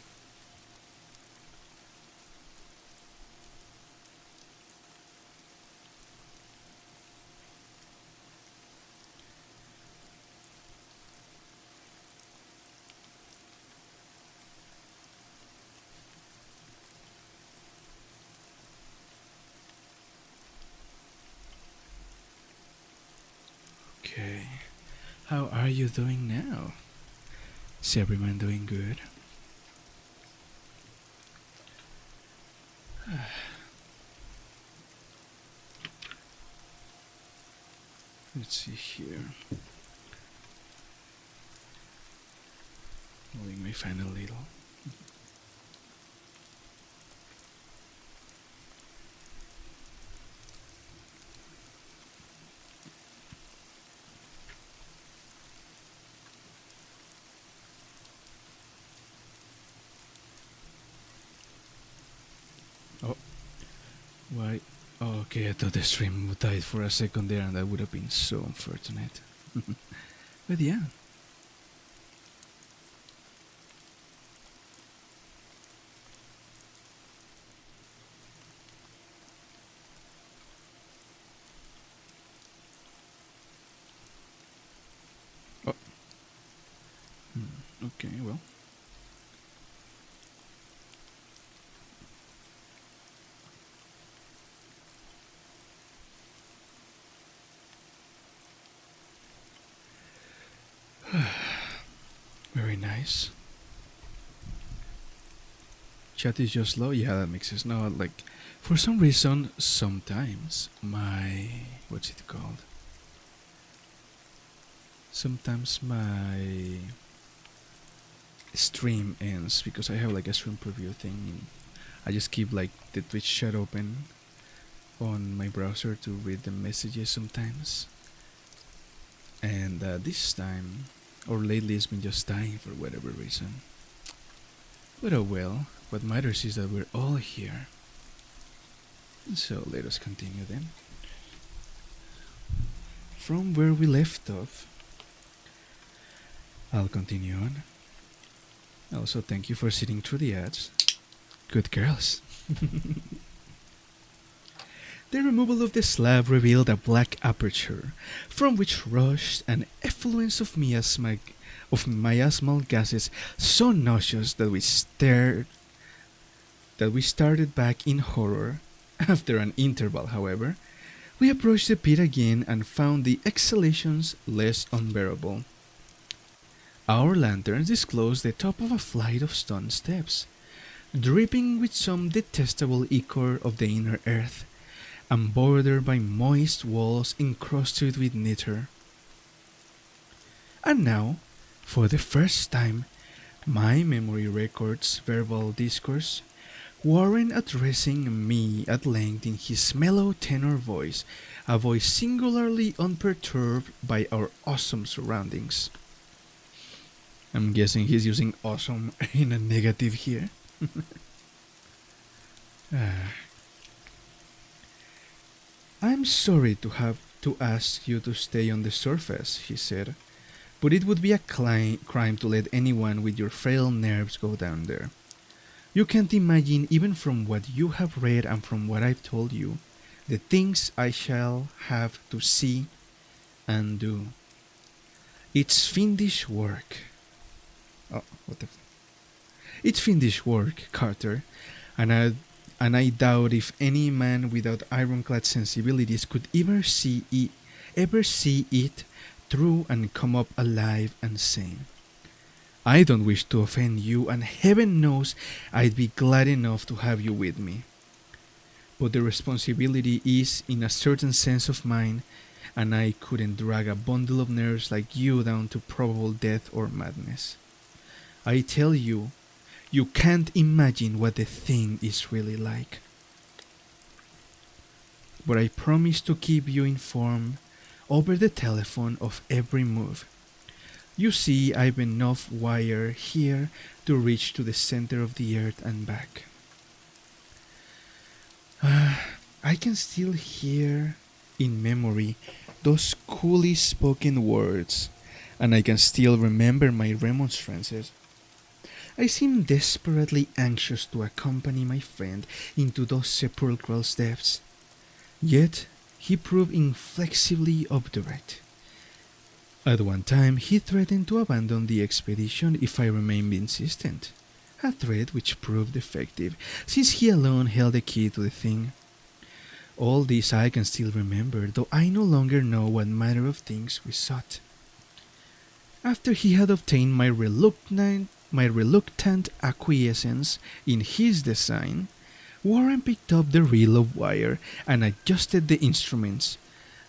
okay. How are you doing now? Is everyone doing good? Let's see here. Moving my fan a little. Oh, why? Oh, okay, I thought the stream died for a second there, and that would have been so unfortunate. But yeah. Oh, okay, well. Very nice. Chat is just low. Yeah, that makes sense. No, like, for some reason, sometimes my. What's it called? Sometimes my stream ends because I have like a stream preview thing. And I just keep like the Twitch chat open on my browser to read the messages sometimes. And this time, or lately, it's been just dying for whatever reason. But oh well, what matters is that we're all here. So let us continue then. From where we left off, I'll continue on. Also, thank you for sitting through the ads. Good girls. The removal of the slab revealed a black aperture, from which rushed an effluence of miasmal gases so nauseous that we started back in horror. After an interval, however, we approached the pit again and found the exhalations less unbearable. Our lanterns disclosed the top of a flight of stone steps, dripping with some detestable ichor of the inner earth, and bordered by moist walls encrusted with nitre. And now, for the first time, my memory records verbal discourse, Warren addressing me at length in his mellow tenor voice, a voice singularly unperturbed by our awesome surroundings. I'm guessing he's using awesome in a negative here. Ah. I'm sorry to have to ask you to stay on the surface, he said, but it would be a crime to let anyone with your frail nerves go down there. You can't imagine, even from what you have read and from what I've told you, the things I shall have to see and do. It's fiendish work. Oh, what the It's fiendish work, Carter, and I doubt if any man without ironclad sensibilities could ever see it through and come up alive and sane. I don't wish to offend you, and heaven knows I'd be glad enough to have you with me. But the responsibility is, in a certain sense, of mine, and I couldn't drag a bundle of nerves like you down to probable death or madness. I tell you, you can't imagine what the thing is really like. But I promise to keep you informed over the telephone of every move. You see, I've enough wire here to reach to the center of the earth and back. I can still hear in memory those coolly spoken words, and I can still remember my remonstrances. I seemed desperately anxious to accompany my friend into those sepulchral depths, yet he proved inflexibly obdurate. At one time, he threatened to abandon the expedition if I remained insistent, a threat which proved effective, since he alone held the key to the thing. All this I can still remember, though I no longer know what manner of things we sought. After he had obtained my reluctant acquiescence in his design, Warren picked up the reel of wire and adjusted the instruments.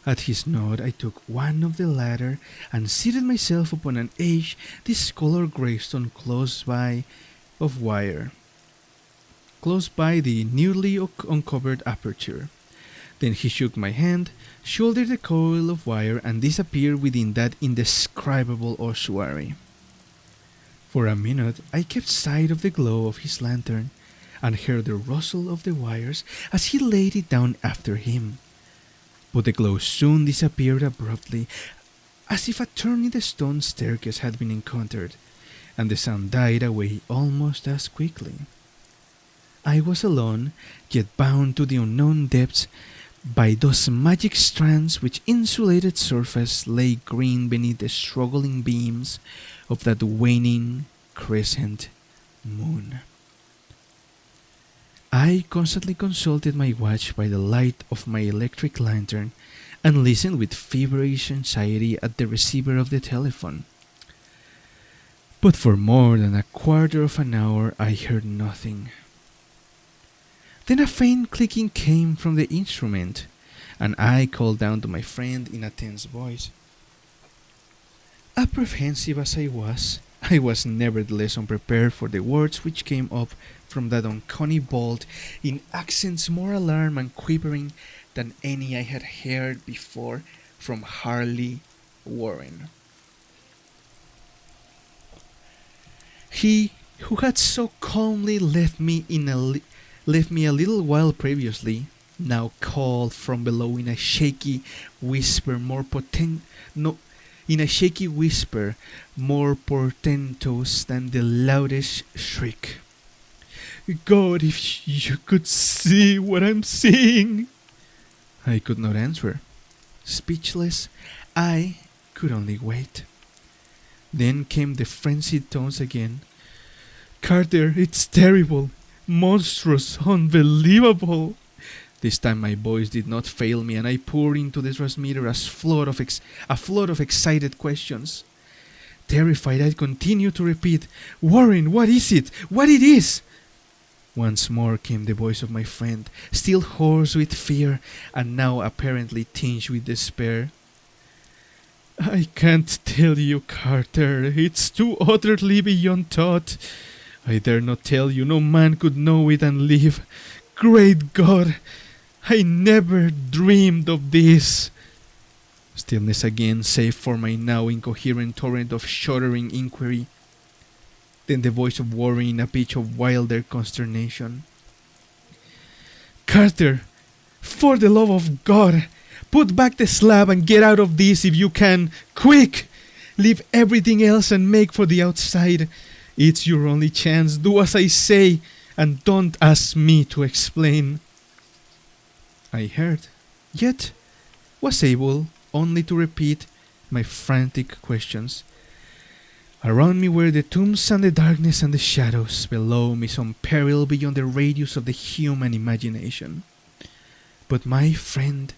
At his nod, I took one of the latter and seated myself upon an edge discolored gravestone close by the newly uncovered aperture. Then he shook my hand, shouldered the coil of wire, and disappeared within that indescribable ossuary. For a minute I kept sight of the glow of his lantern, and heard the rustle of the wires as he laid it down after him. But the glow soon disappeared abruptly, as if a turn in the stone staircase had been encountered, and the sound died away almost as quickly. I was alone, yet bound to the unknown depths by those magic strands which insulated surface lay green beneath the struggling beams of that waning crescent moon. I constantly consulted my watch by the light of my electric lantern and listened with feverish anxiety at the receiver of the telephone. But for more than a quarter of an hour I heard nothing. Then a faint clicking came from the instrument, and I called down to my friend in a tense voice. Apprehensive as I was nevertheless unprepared for the words which came up from that uncanny vault in accents more alarmed and quivering than any I had heard before from Harley Warren. He who had so calmly left me a little while previously, now called from below in a shaky whisper more portentous than the loudest shriek. God, if you could see what I'm seeing! I could not answer. Speechless, I could only wait. Then came the frenzied tones again. Carter, it's terrible, monstrous, unbelievable. This time my voice did not fail me, and I poured into the transmitter a flood of excited questions. Terrified, I continued to repeat, Warren, what is it? What it is? Once more came the voice of my friend, still hoarse with fear, and now apparently tinged with despair. I can't tell you, Carter. It's too utterly beyond thought. I dare not tell you. No man could know it and live. Great God! I never dreamed of this. Stillness again, save for my now incoherent torrent of shuddering inquiry. Then the voice of Warren in a pitch of wilder consternation. Carter, for the love of God, put back the slab and get out of this if you can. Quick! Leave everything else and make for the outside. It's your only chance. Do as I say, and don't ask me to explain. I heard, yet was able only to repeat my frantic questions. Around me were the tombs and the darkness and the shadows. Below me some peril beyond the radius of the human imagination. But my friend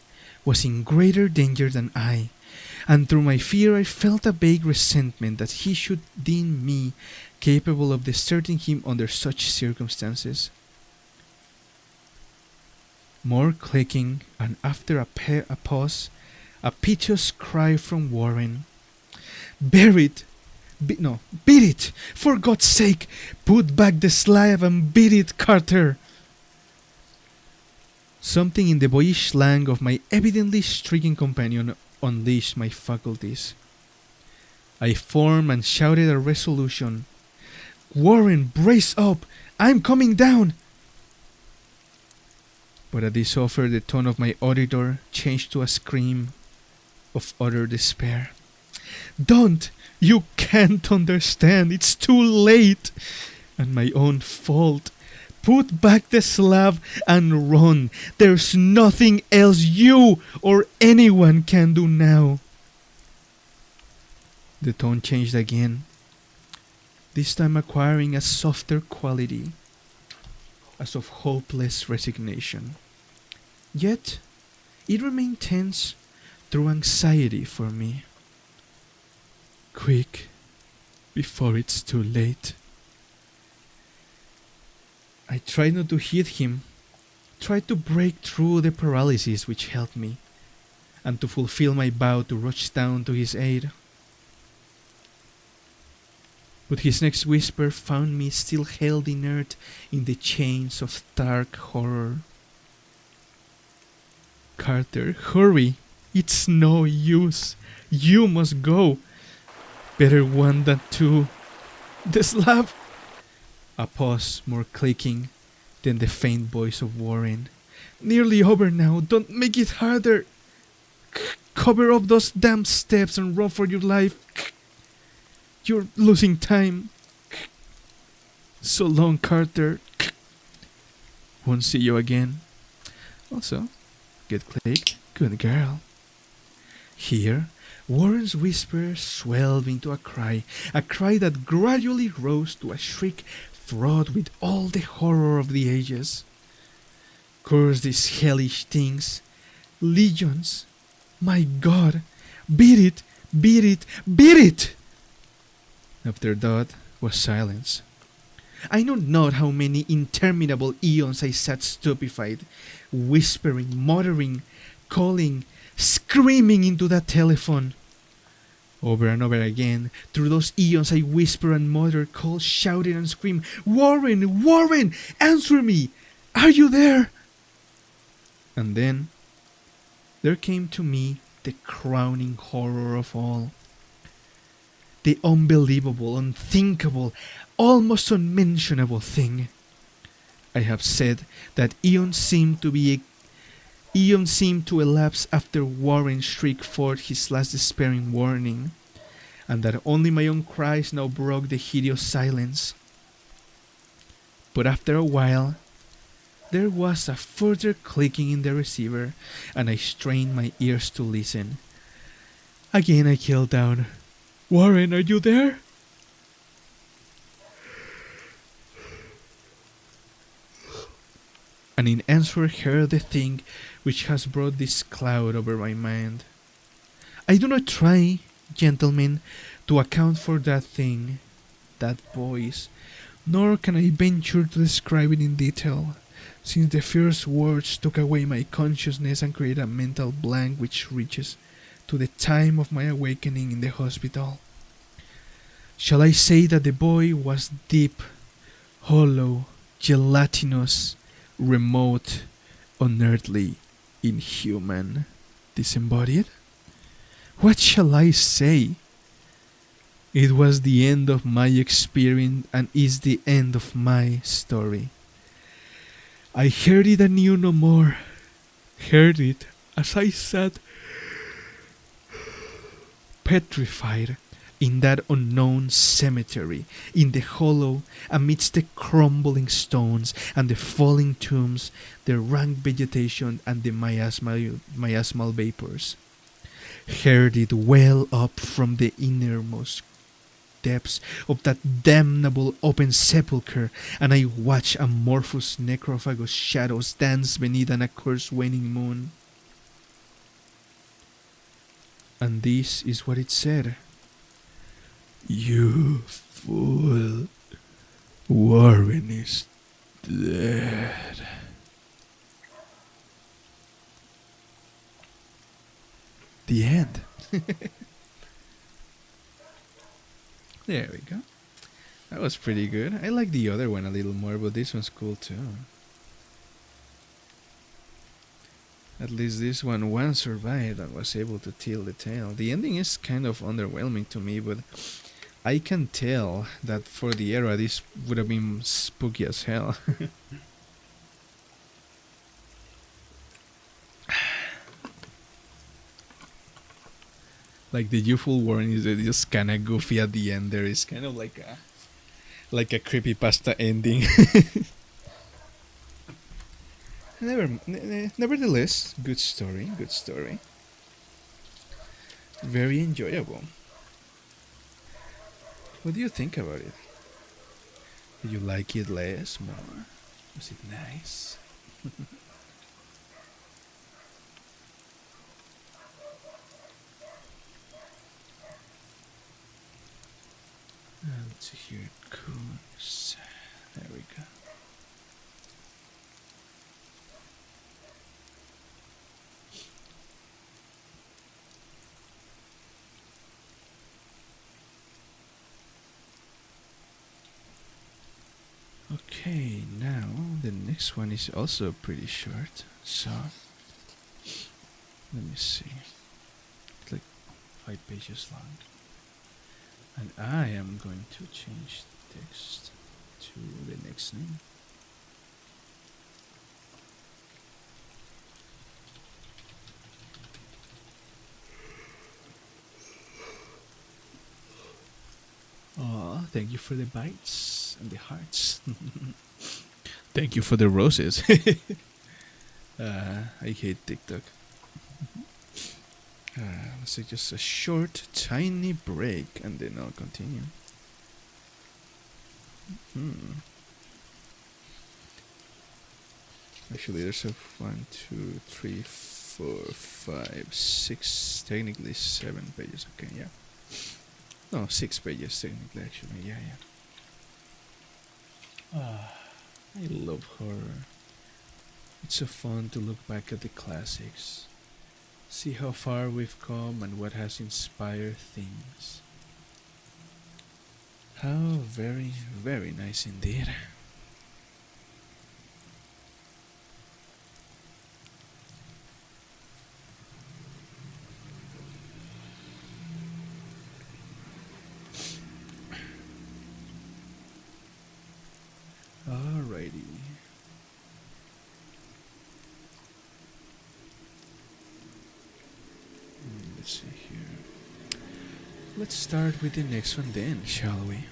was in greater danger than I, and through my fear I felt a vague resentment that he should deem me capable of deserting him under such circumstances. More clicking, and after a pause, a piteous cry from Warren. Bear it! Beat it! For God's sake! Put back the slab and beat it, Carter! Something in the boyish slang of my evidently stricken companion unleashed my faculties. I formed and shouted a resolution. Warren, brace up! I'm coming down! But at this offer, the tone of my auditor changed to a scream of utter despair. Don't! You can't understand! It's too late! And my own fault. Put back the slab and run. There's nothing else you or anyone can do now. The tone changed again, this time acquiring a softer quality, as of hopeless resignation. Yet, it remained tense through anxiety for me. Quick, before it's too late. I tried not to hit him, tried to break through the paralysis which held me, and to fulfill my vow to rush down to his aid. But his next whisper found me still held inert in the chains of dark horror. Carter, hurry! It's no use! You must go! Better one than two. The slab! A pause, more clicking than the faint voice of Warren. Nearly over now, don't make it harder! Cover up those damn steps and run for your life! You're losing time! So long, Carter! Won't see you again. Also, good click, good girl. Here, Warren's whisper swelled into a cry that gradually rose to a shriek fraught with all the horror of the ages. Curse these hellish things! Legions! My God! Beat it! Beat it! Beat it! After that was silence. I know not how many interminable eons I sat stupefied, whispering, muttering, calling, screaming into that telephone. Over and over again, through those eons I whispered and muttered, called, shouted and screamed, Warren! Warren! Answer me! Are you there? And then, there came to me the crowning horror of all. The unbelievable, unthinkable, almost unmentionable thing. I have said that eons seemed to elapse after Warren shrieked forth his last despairing warning, and that only my own cries now broke the hideous silence. But after a while, there was a further clicking in the receiver, and I strained my ears to listen. Again I called down, Warren, are you there? And in answer heard the thing which has brought this cloud over my mind. I do not try, gentlemen, to account for that thing, that voice, nor can I venture to describe it in detail, since the first words took away my consciousness and created a mental blank which reaches to the time of my awakening in the hospital. Shall I say that the boy was deep, hollow, gelatinous, remote, unearthly, inhuman, disembodied? What shall I say? It was the end of my experience and is the end of my story. I heard it and knew no more. Heard it as I sat petrified in that unknown cemetery, in the hollow, amidst the crumbling stones and the falling tombs, the rank vegetation and the miasmal vapors. Heard it well up from the innermost depths of that damnable open sepulchre, and I watched amorphous necrophagous shadows dance beneath an accursed waning moon. And this is what it said. You fool, Warren is dead. The end. There we go. That was pretty good. I like the other one a little more, but this one's cool too. At least this one survived and was able to tell the tale. The ending is kind of underwhelming to me, but I can tell that for the era this would have been spooky as hell. Like the usual warning is just kind of goofy at the end. There is kind of like a creepypasta ending. Nevertheless, good story, good story. Very enjoyable. What do you think about it? Did you like it less, more? Was it nice? Let's see here, coons. There we go. Okay, now the next one is also pretty short. So let me see. It's like 5 pages long. And I am going to change text to the next name. Oh, thank you for the bites and the hearts. Thank you for the roses. I hate TikTok. Let's take just a short, tiny break and then I'll continue. Actually, there's a 1, 2, 3, 4, 5, 6, technically 7 pages. Okay, yeah. No, 6 pages technically, actually. Yeah, yeah. I love horror. It's so fun to look back at the classics, see how far we've come and what has inspired things. How very, very nice indeed. Alrighty. Let's see here. Let's start with the next one then, shall we?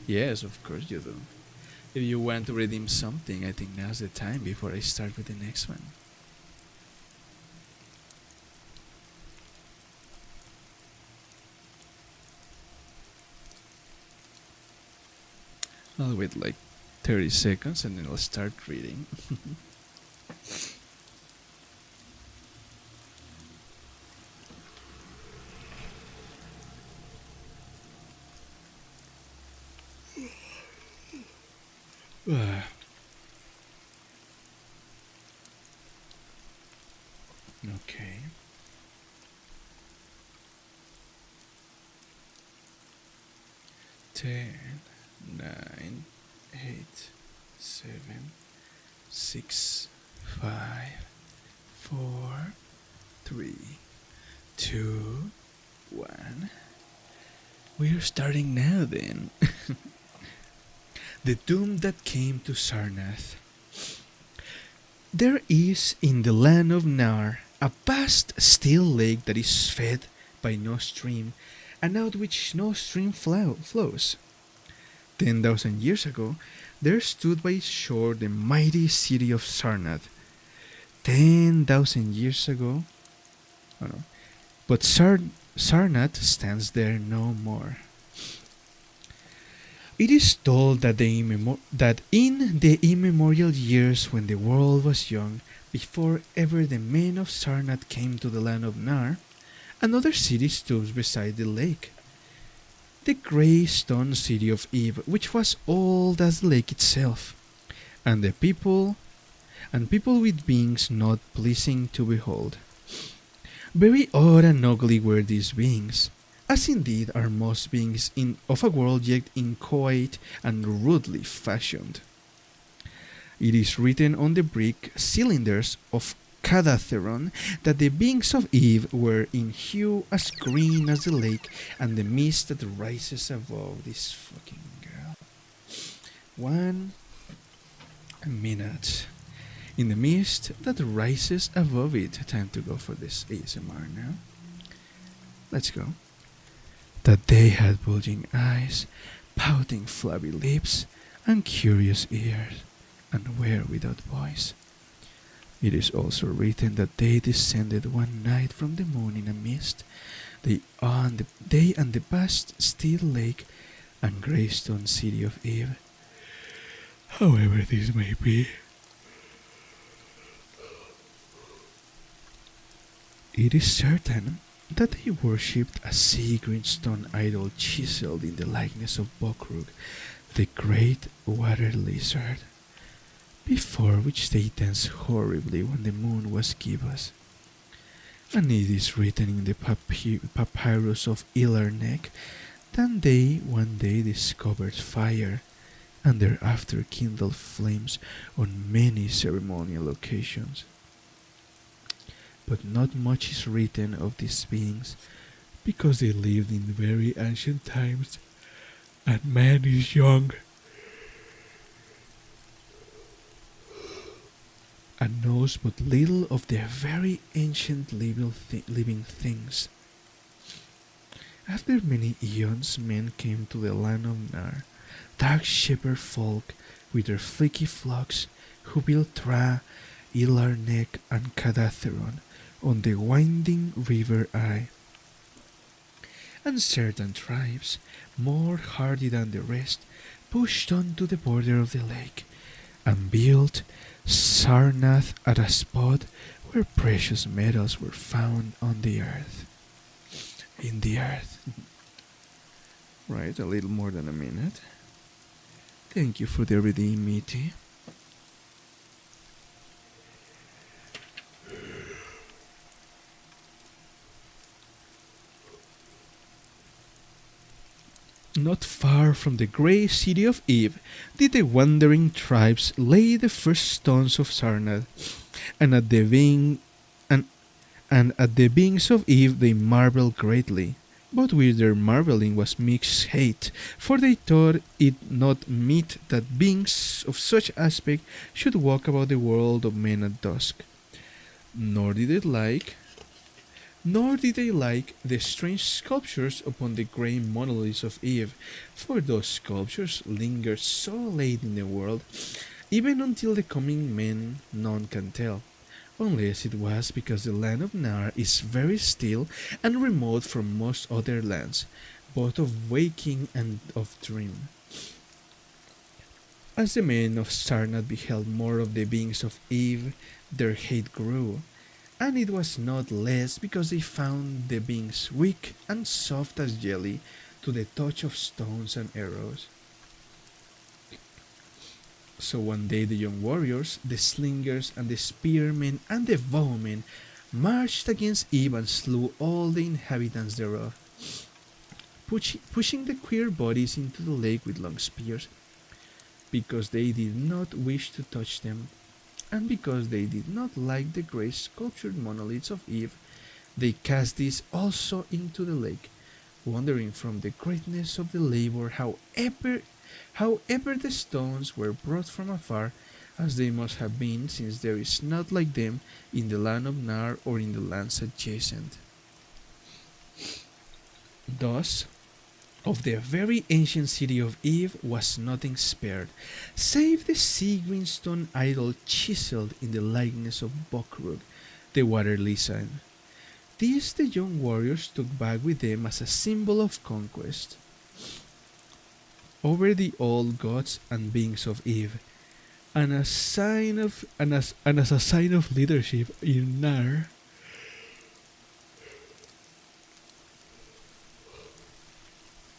Yes, of course you do. If you want to redeem something, I think now's the time before I start with the next one. I'll wait like 30 seconds and then I'll start reading. Okay. Ten, 9, 8, 7, 6, 5, 4, 3, 2, 1. We're starting now then. The doom that came to Sarnath. There is in the land of Nar a vast still lake that is fed by no stream, and out which no stream flows. 10,000 years ago, there stood by its shore the mighty city of Sarnath. 10,000 years ago, oh no, but Sarnath stands there no more. It is told that that in the immemorial years when the world was young, before ever the men of Sarnath came to the land of Nar, another city stood beside the lake. The grey stone city of Eve, which was old as the lake itself, and people with beings not pleasing to behold. Very odd and ugly were these beings, as indeed are most beings of a world yet inchoate and rudely fashioned. It is written on the brick cylinders of Cadatheron that the beings of Eve were in hue as green as the lake and the mist that rises above this fucking girl. 1 minute. In the mist that rises above it. Time to go for this ASMR now. Let's go. That they had bulging eyes, pouting flabby lips, and curious ears, and were without voice. It is also written that they descended one night from the moon in a mist, they and the vast still lake and greystone city of Eve. However this may be, it is certain that they worshipped a sea green stone idol chiseled in the likeness of Bokrug, the great water lizard, before which they danced horribly when the moon was gibbous. And it is written in the papyrus of Ilarnek that they one day discovered fire and thereafter kindled flames on many ceremonial occasions. But not much is written of these beings because they lived in very ancient times and man is young and knows but little of the very ancient living things. After many eons, men came to the land of Nar, dark shepherd folk with their fleecy flocks, who built Tra, Ilarnek, and Cadatheron on the winding river Eye. And certain tribes, more hardy than the rest, pushed on to the border of the lake, and built Sarnath at a spot where precious metals were found on the earth. In the earth. Right, a little more than a minute. Thank you for the redeem, Meaty. Not far from the grey city of Eve did the wandering tribes lay the first stones of Sarnath, and at the being and at the beings of Eve they marveled greatly. But with their marveling was mixed hate, for they thought it not meet that beings of such aspect should walk about the world of men at dusk. Nor did they like the strange sculptures upon the grey monoliths of Eve, for those sculptures lingered so late in the world, even until the coming men none can tell, unless it was because the land of Nar is very still and remote from most other lands, both of waking and of dream. As the men of Sarnath beheld more of the beings of Eve, their hate grew, and it was not less because they found the beings weak and soft as jelly to the touch of stones and arrows. So one day the young warriors, the slingers and the spearmen and the bowmen marched against Eve and slew all the inhabitants thereof, pushing the queer bodies into the lake with long spears, because they did not wish to touch them, and because they did not like the grey sculptured monoliths of Eve, they cast these also into the lake, wondering from the greatness of the labor however the stones were brought from afar, as they must have been, since there is not like them in the land of Nar or in the lands adjacent. Thus, of the very ancient city of Eve was nothing spared, save the sea green stone idol chiseled in the likeness of Bokrug, the water lizard. This the young warriors took back with them as a symbol of conquest over the old gods and beings of Eve, and as a sign of leadership in Nar.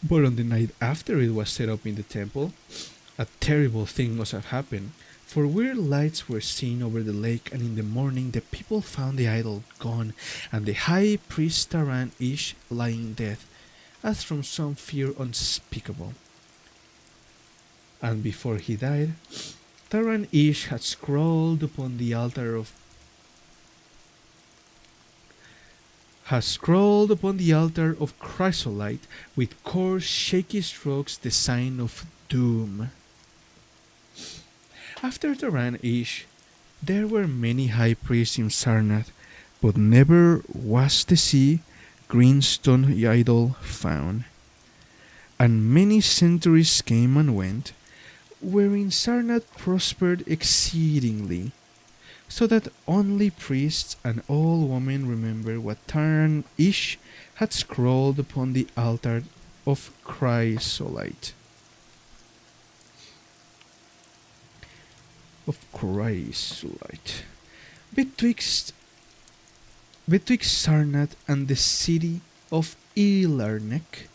But on the night after it was set up in the temple, a terrible thing must have happened, for weird lights were seen over the lake, and in the morning the people found the idol gone, and the high priest Taran Ish lying dead, as from some fear unspeakable. And before he died, Taran Ish had scrawled upon the altar of chrysolite with coarse shaky strokes the sign of doom. After Taran Ish, there were many high priests in Sarnath, but never was the sea greenstone idol found, and many centuries came and went, wherein Sarnath prospered exceedingly, so that only priests and old women remember what Taran Ish had scrawled upon the altar of chrysolite. Betwixt Sarnath and the city of Ilarnek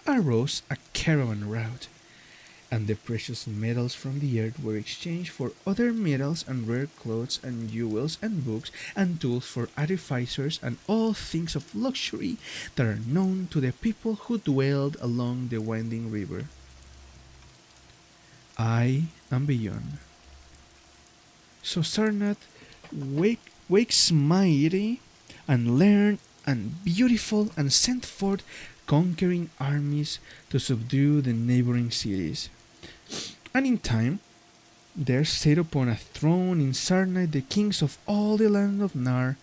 arose a caravan route, and the precious metals from the earth were exchanged for other metals and rare clothes and jewels and books and tools for artificers and all things of luxury that are known to the people who dwelled along the winding river. I am beyond. So Sarnath wakes mighty and learned and beautiful and sent forth conquering armies to subdue the neighboring cities. And in time, there sat upon a throne in Sarnath the kings of all the land of Nar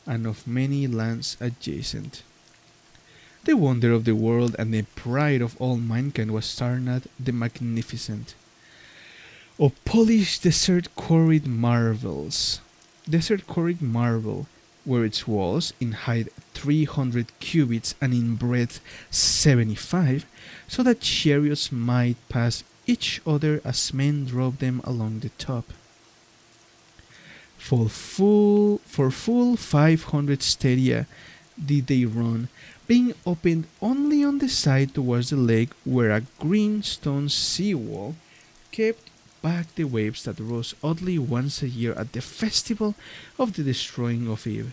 and of many lands adjacent. The wonder of the world and the pride of all mankind was Sarnath the Magnificent. Of polished desert-quarried marble, were its walls, in height 300 cubits and in breadth 75, so that chariots might pass each other as men drove them along the top. For full 500 stadia did they run, being opened only on the side towards the lake, where a green stone sea-wall kept back the waves that rose oddly once a year at the festival of the destroying of Eve.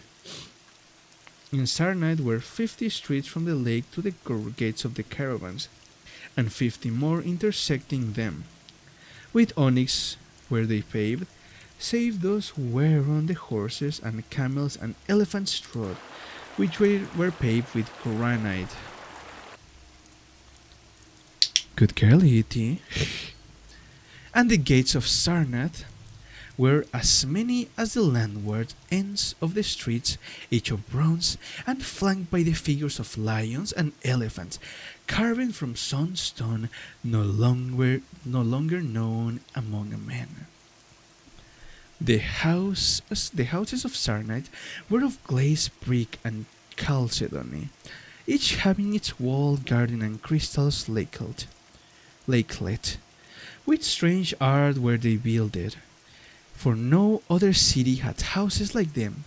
In Sarnath were 50 streets from the lake to the gates of the caravans, and 50 more intersecting them. With onyx were they paved, save those whereon the horses and camels and elephants trod, which were paved with granite. Good girl, E.T. And the gates of Sarnath were as many as the landward ends of the streets, each of bronze, and flanked by the figures of lions and elephants, carven from some stone no longer known among men. The houses of Sarnath were of glazed brick and chalcedony, each having its walled garden and crystals lakelet. With strange art were they builded, for no other city had houses like them,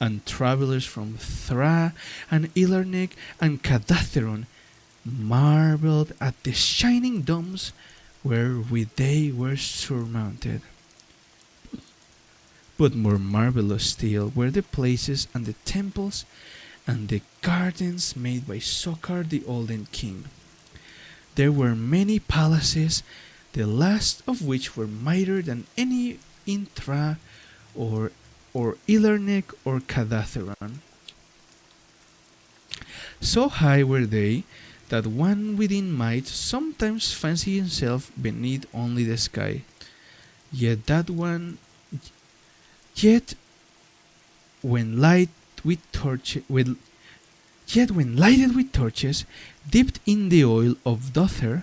and travellers from Thra and Ilarnek and Cadatheron marvelled at the shining domes wherewith they were surmounted. But more marvellous still were the places and the temples and the gardens made by Sokar the Olden King. There were many palaces, the last of which were mightier than any in Thra or Ilarnek or Cadatheron. So high were they that one within might sometimes fancy himself beneath only the sky. Yet when lighted with torches dipped in the oil of Dother,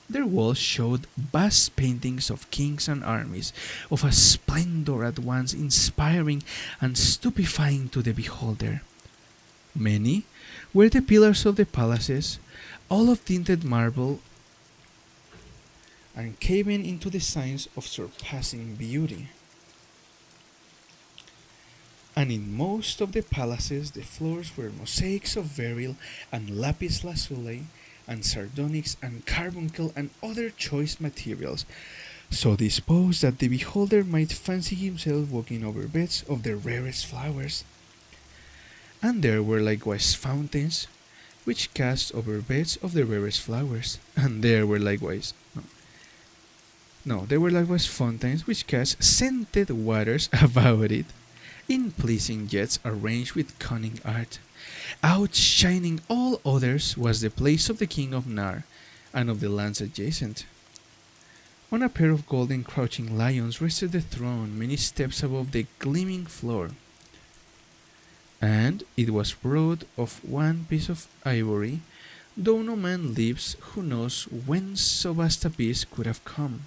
their walls showed vast paintings of kings and armies, of a splendor at once inspiring and stupefying to the beholder. Many were the pillars of the palaces, all of tinted marble, and carven into designs of surpassing beauty. And in most of the palaces the floors were mosaics of beryl and lapis lazuli, and sardonyx and carbuncle and other choice materials, so disposed that the beholder might fancy himself walking over beds of the rarest flowers. And there were likewise fountains, which cast over beds of the rarest flowers, and there were likewise fountains which cast scented waters about it, in pleasing jets arranged with cunning art. Outshining all others was the place of the king of Nar, and of the lands adjacent. On a pair of golden crouching lions rested the throne, many steps above the gleaming floor. and it was wrought of one piece of ivory, though no man lives who knows whence so vast a piece could have come.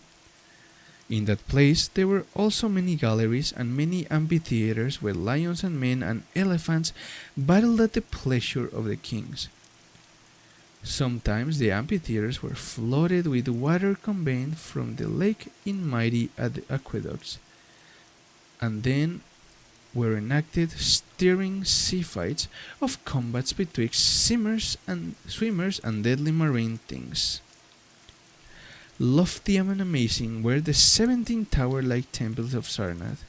In that place there were also many galleries and many amphitheatres where lions and men and elephants battled at the pleasure of the kings. Sometimes the amphitheatres were flooded with water conveyed from the lake in mighty aqueducts, and then were enacted stirring sea fights of combats betwixt swimmers and deadly marine things. Lofty and amazing were the 17 tower-like temples of Sarnath,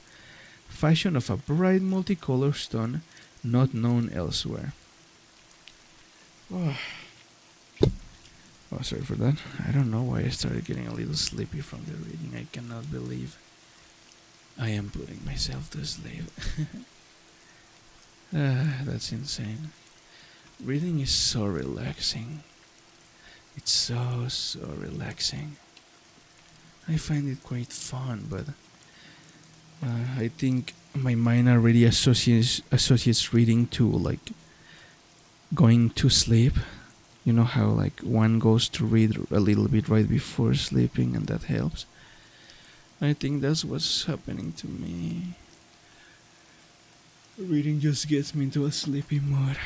fashioned of a bright multicolored stone not known elsewhere. Oh. Oh, sorry for that. I don't know why I started getting a little sleepy from the reading. I cannot believe I am putting myself to sleep. That's insane. Reading is so relaxing. It's so relaxing. I find it quite fun, but I think my mind already associates reading to like going to sleep. You know how like one goes to read a little bit right before sleeping and that helps. I think that's what's happening to me. Reading just gets me into a sleepy mood.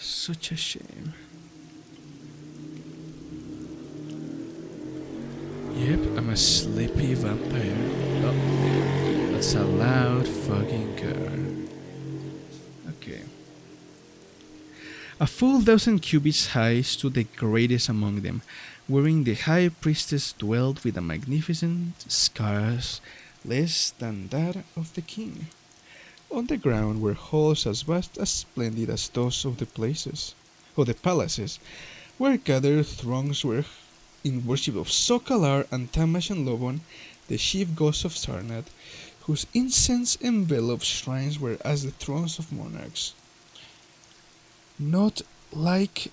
Such a shame. Yep, I'm a sleepy vampire. Oh, that's a loud fucking car. Okay. A full dozen cubits high stood the greatest among them, wherein the high priestess dwelt with a magnificent scarce less than that of the king. On the ground were halls as vast as splendid as those of the palaces, where gathered throngs were in worship of Sokalar and Tamash and Lobon, the chief gods of Sarnath, whose incense enveloped shrines were as the thrones of monarchs. Not like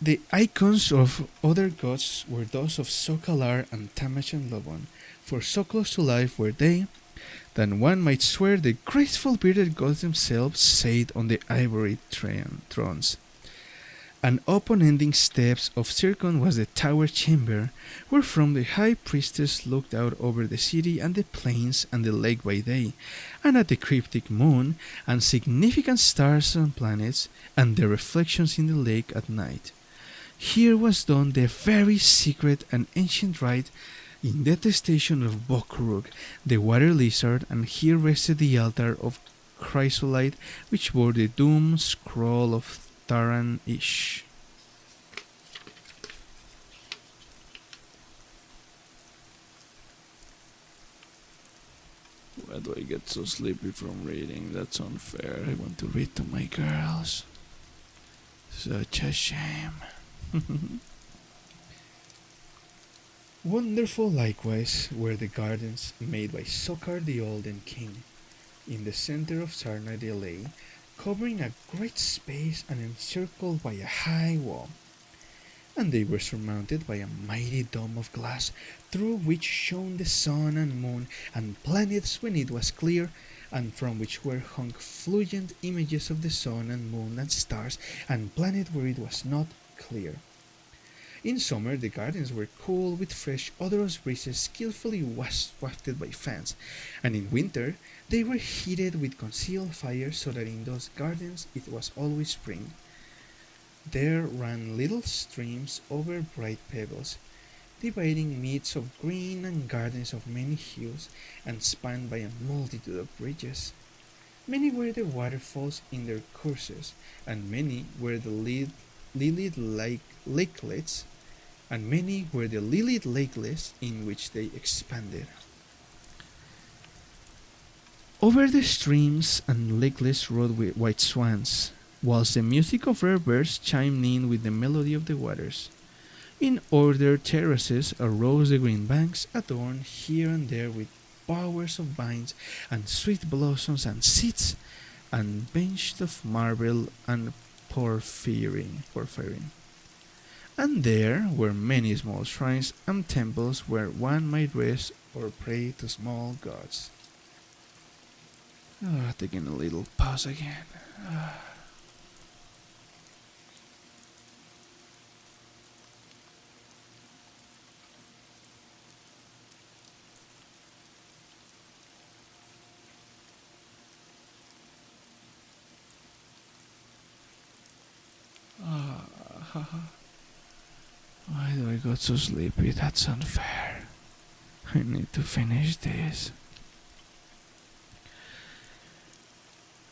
the icons of other gods were those of Sokalar and Tamash and Lobon, for so close to life were they that one might swear the graceful bearded gods themselves sate on the ivory thrones. And up on ending steps of Circon was the tower chamber, wherefrom the high priestess looked out over the city and the plains and the lake by day, and at the cryptic moon and significant stars and planets, and their reflections in the lake at night. Here was done the very secret and ancient rite in detestation of Bokrug, the water lizard, and here rested the altar of chrysolite which bore the doom scroll of Taran Ish. Why do I get so sleepy from reading? That's unfair. I want to read to my girls. Such a shame. Wonderful likewise were the gardens made by Sokar the Olden King. In the center of Sarnath they lay, covering a great space and encircled by a high wall, and they were surmounted by a mighty dome of glass, through which shone the sun and moon and planets when it was clear, and from which were hung fluent images of the sun and moon and stars and planet where it was not clear. In summer the gardens were cool with fresh odorous breezes skillfully wafted by fans, and in winter they were heated with concealed fires so that in those gardens it was always spring. There ran little streams over bright pebbles, dividing meads of green and gardens of many hues, and spanned by a multitude of bridges. Many were the waterfalls in their courses, and many were the lilied lakelets, and many were the lilied lakelets in which they expanded. Over the streams and lakelets rode white swans, whilst the music of rare birds chimed in with the melody of the waters. In ordered terraces arose the green banks, adorned here and there with bowers of vines and sweet blossoms and seats, and benched of marble and porphyrin. And there were many small shrines and temples where one might rest or pray to small gods. Taking a little pause again. Why do I get so sleepy? That's unfair. I need to finish this.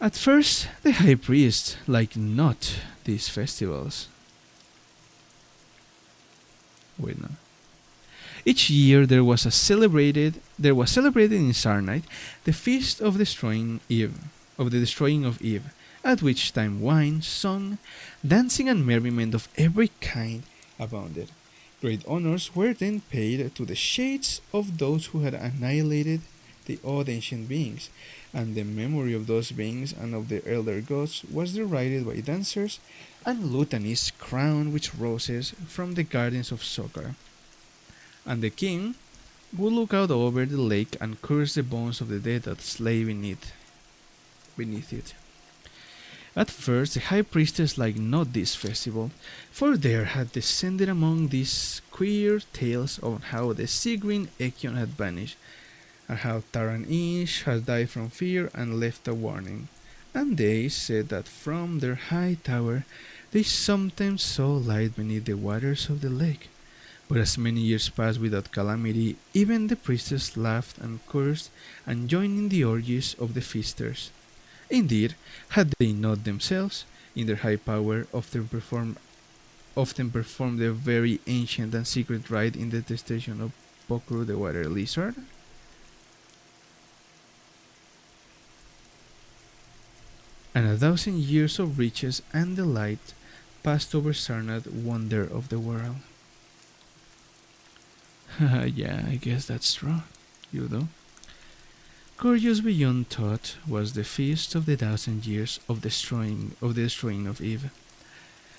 At first, the high priest liked not these festivals. Wait, no. Each year there was celebrated in Sarnite the feast of the destroying of Eve, at which time wine, song, dancing and merriment of every kind abounded. Great honors were then paid to the shades of those who had annihilated the odd ancient beings, and the memory of those beings and of the elder gods was derided by dancers and lutanies crowned with roses from the gardens of Sokar. And the king would look out over the lake and curse the bones of the dead that lay beneath it. At first, the high priestess liked not this festival, for there had descended among these queer tales of how the sea-green Echion had vanished, and how Taran Ish had died from fear and left a warning. And they said that from their high tower they sometimes saw light beneath the waters of the lake. But as many years passed without calamity, even the priestess laughed and cursed and joined in the orgies of the feasters. Indeed, had they not themselves, in their high power, often performed the very ancient and secret rite in detestation of Pokru the water lizard? And 1,000 years of riches and delight passed over Sarnath, wonder of the world. Yeah, I guess that's true. You know? Gorgeous beyond thought was the feast of the 1,000 years of the destroying of Eve.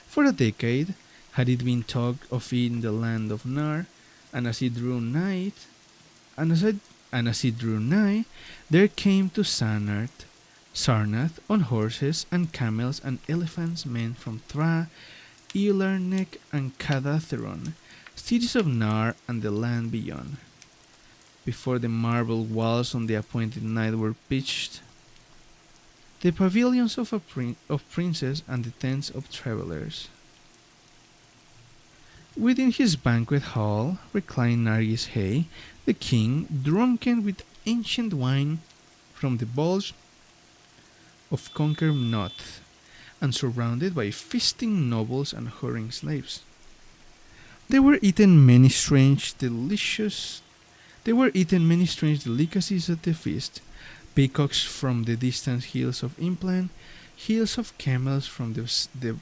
For a decade had it been talked of in the land of Nar, and as it drew nigh, there came to Sarnath on horses and camels and elephants men from Thra, Eularnek, and Cadatheron, cities of Nar and the land beyond. Before the marble walls on the appointed night were pitched, the pavilions of princes and the tents of travelers. Within his banquet hall reclined Nargis Hay, the king, drunken with ancient wine from the bulge of Conquer Noth, and surrounded by feasting nobles and whoring slaves. They were eaten many strange delicacies at the feast, peacocks from the distant hills of Implan, hills of camels from the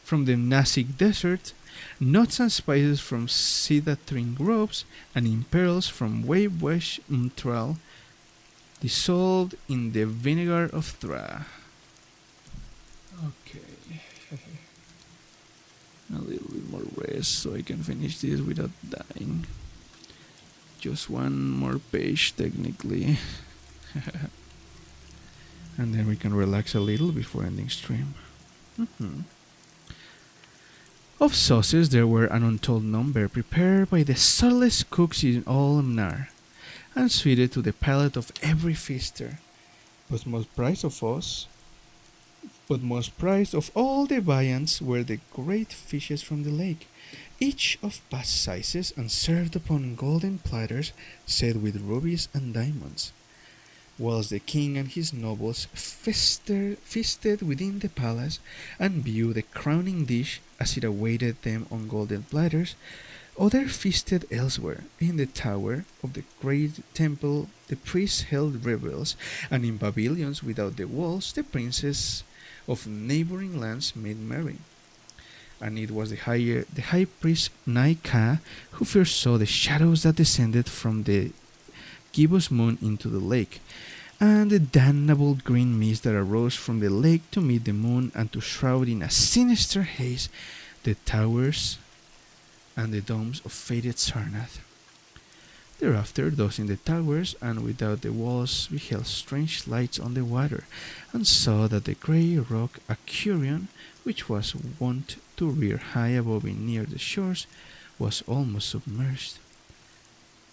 Nasik desert, nuts and spices from Sidatrin groves, and imperils from Wavewesh Umtral, dissolved in the vinegar of Thra. Okay. A little bit more rest so I can finish this without dying. Just one more page technically. And then we can relax a little before ending stream. Of sauces there were an untold number prepared by the subtlest cooks in all Amnar, and suited to the palate of every feaster. But most prized of all the viands were the great fishes from the lake, each of vast sizes and served upon golden platters set with rubies and diamonds. Whilst the king and his nobles feasted within the palace and viewed the crowning dish as it awaited them on golden platters, others feasted elsewhere. In the tower of the great temple the priests held revels, and in pavilions without the walls the princes of neighboring lands made merry. And it was the high priest Naika who first saw the shadows that descended from the gibbous moon into the lake, and the damnable green mist that arose from the lake to meet the moon and to shroud in a sinister haze the towers and the domes of fated Sarnath. Thereafter, those in the towers and without the walls beheld strange lights on the water, and saw that the grey rock Acurion, which was wont to rear high above and near the shores, was almost submerged.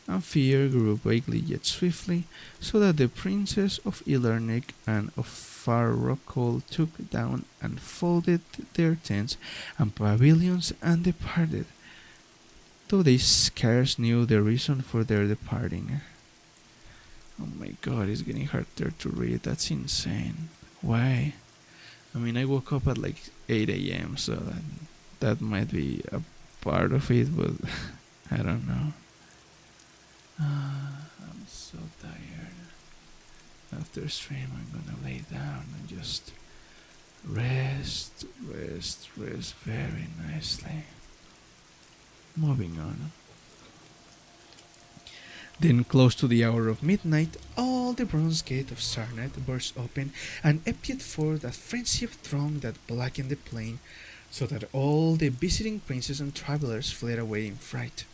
And fear grew vaguely yet swiftly, so that the princes of Ilarnec and of Far Rockall took down and folded their tents and pavilions and departed, though they scarce knew the reason for their departing. Oh my god, it's getting harder to read. That's insane. Why? I mean, I woke up at like 8 a.m., so that might be a part of it, but I don't know. I'm so tired. After stream, I'm gonna lay down and just rest very nicely. Moving on. Then, close to the hour of midnight, all the bronze gate of Sarnath burst open and emptied forth a frenzy of throng that blackened the plain, so that all the visiting princes and travelers fled away in fright.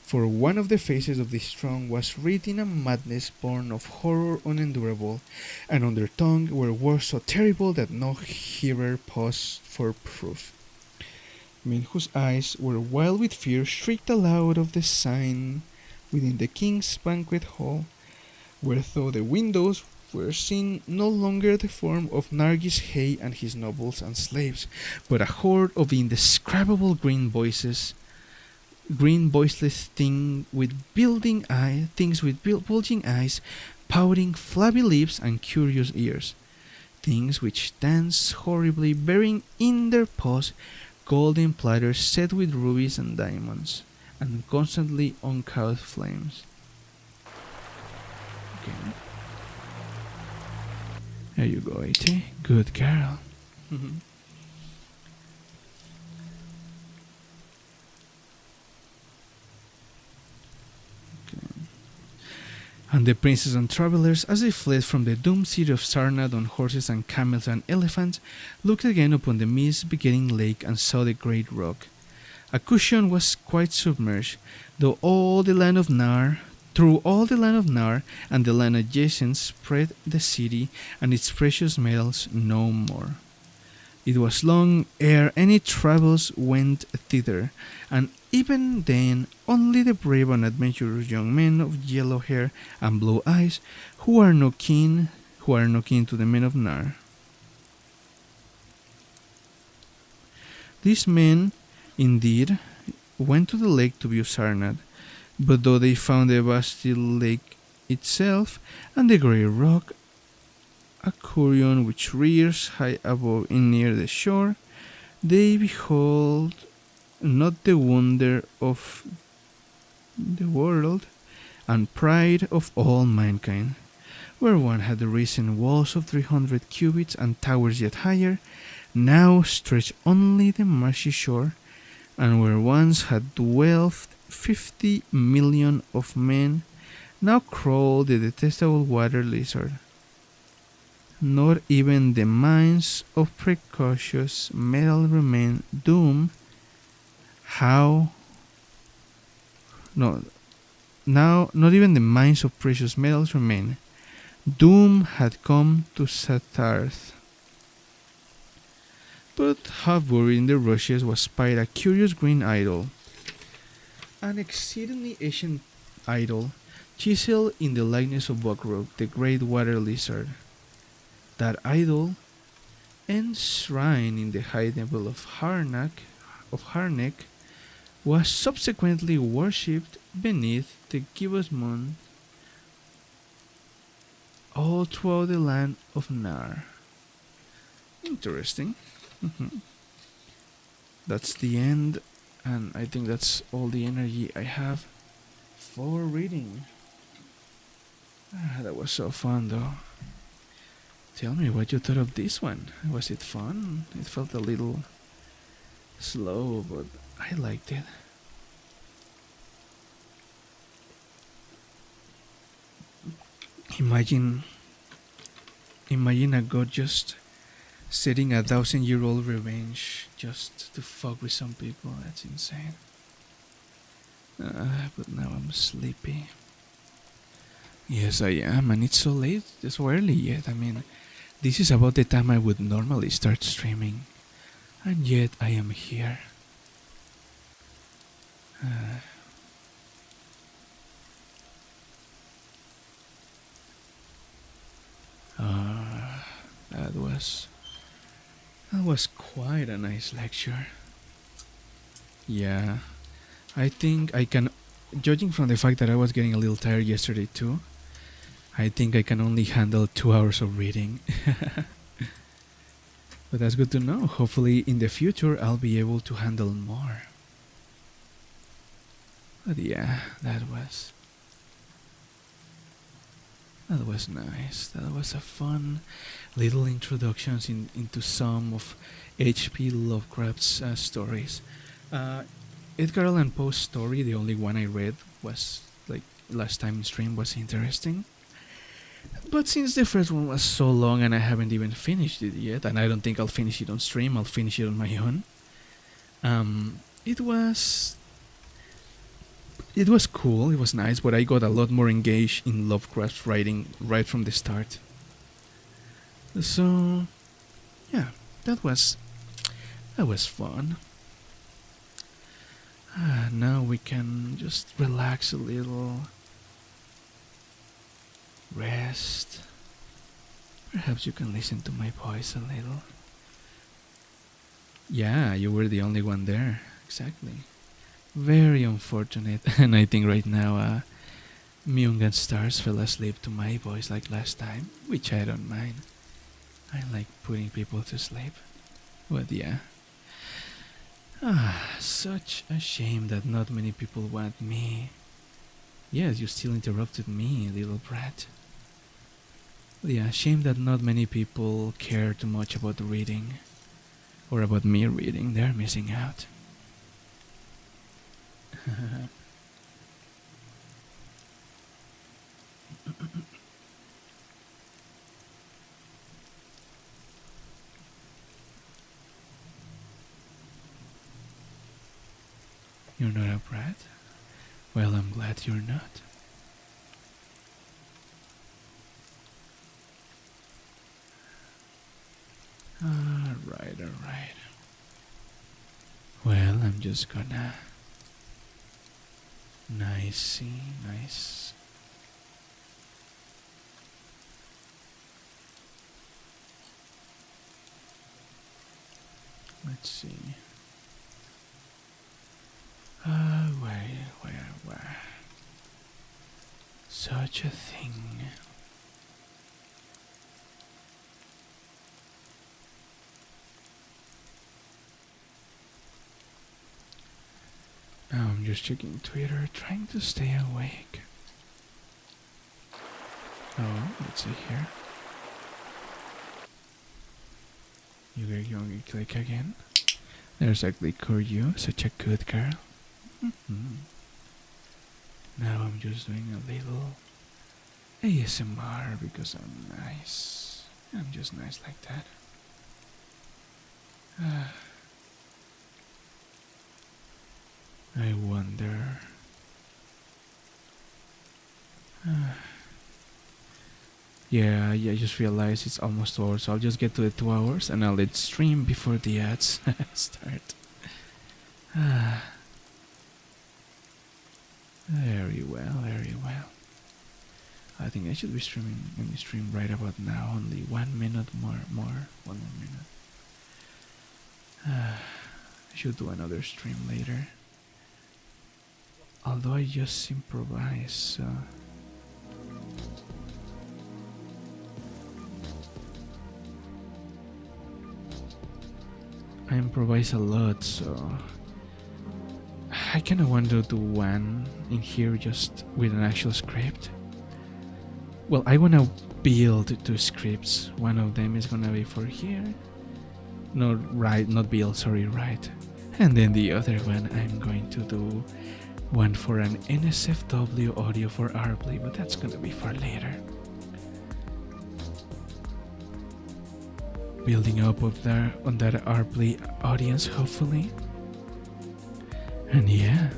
For one of the faces of this throng was written a madness born of horror unendurable, and on their tongue were words so terrible that no hearer paused for proof. Men whose eyes were wild with fear shrieked aloud of the sign within the king's banquet hall, where through the windows were seen no longer the form of Nargis Hay and his nobles and slaves, but a horde of indescribable green voiceless things with bulging eyes, pouting flabby lips and curious ears, things which danced horribly, bearing in their paws golden platters set with rubies and diamonds, and constantly uncaught flames. Okay. There you go, AT. Good girl. And the princes and travelers, as they fled from the doomed city of Sarnath on horses and camels and elephants, looked again upon the mist-begetting lake and saw the great rock. Acution was quite submerged, through all the land of Nar and the land adjacent spread the city and its precious metals no more. It was long ere any travels went thither, and even then only the brave and adventurous young men of yellow hair and blue eyes who are no kin to the men of Nar. These men, indeed, went to the lake to view Sarnath, but though they found the vasty lake itself and the grey rock Acurion which rears high above and near the shore, they behold not the wonder of the world and pride of all mankind, where one had risen walls of 300 cubits and towers yet higher, now stretched only the marshy shore, and where once had dwelt 50 million of men, now crawled the detestable water lizard. Not even the mines of precious metal remain doomed. Not even the mines of precious metals remain. Doom had come to Satarth. But half buried in the rushes was spied a curious green idol, an exceedingly ancient idol, chiseled in the likeness of Bugrog, the great water lizard. That idol, enshrined in the high temple of Harnack, was subsequently worshipped beneath the gibbous moon all throughout the land of Nar. Interesting. That's the end, and I think that's all the energy I have for reading. That was so fun, though. Tell me what you thought of this one. Was it fun? It felt a little slow, but I liked it. Imagine a god just setting 1,000-year-old revenge just to fuck with some people. That's insane. But now I'm sleepy. Yes, I am, and it's so late, it's so early yet. I mean, this is about the time I would normally start streaming, and yet I am here. Uh, that was that was quite a nice lecture. Yeah, I think I can, judging from the fact that I was getting a little tired yesterday too, I think I can only handle 2 hours of reading. But that's good to know. Hopefully, in the future, I'll be able to handle more. But yeah, that was nice. That was a fun little introductions into some of H.P. Lovecraft's stories. Uh, Edgar Allan Poe's story, the only one I read, was like last time in stream, was interesting. But since the first one was so long and I haven't even finished it yet, and I don't think I'll finish it on stream, I'll finish it on my own. It was cool. It was nice, but I got a lot more engaged in Lovecraft's writing right from the start. So, yeah, that was fun. Now we can just relax a little, rest. Perhaps you can listen to my voice a little. Yeah, you were the only one there. Exactly. Very unfortunate. And I think right now, Myung and Stars fell asleep to my voice like last time, which I don't mind. I like putting people to sleep. But yeah. Such a shame that not many people want me. Yes, you still interrupted me, little brat. But yeah, shame that not many people care too much about reading. Or about me reading. They're missing out. You're not a brat? Well, I'm glad you're not. Alright. Well, I'm just gonna... Nice. Let's see. Where? Such a thing. Now I'm just checking Twitter, trying to stay awake. Oh, let's see here. You going to click again? There's a click for you, such a good girl. Now I'm just doing a little ASMR because I'm nice. I'm just nice like that. I wonder. Yeah, I just realized it's almost 2 hours, so I'll just get to the 2 hours and I'll let stream before the ads start. Very well. I think I should be streaming when you stream right about now. Only 1 minute more. 1 more minute. I should do another stream later. Although I just improvise, so... I improvise a lot, so... I kinda want to do one in here just with an actual script. Well, I wanna build 2 scripts. One of them is gonna be for here. Not build, sorry, write. And then the other one I'm going to do one for an NSFW audio for AirPlay, but that's gonna be for later. Building up on that AirPlay audience, hopefully. And yeah,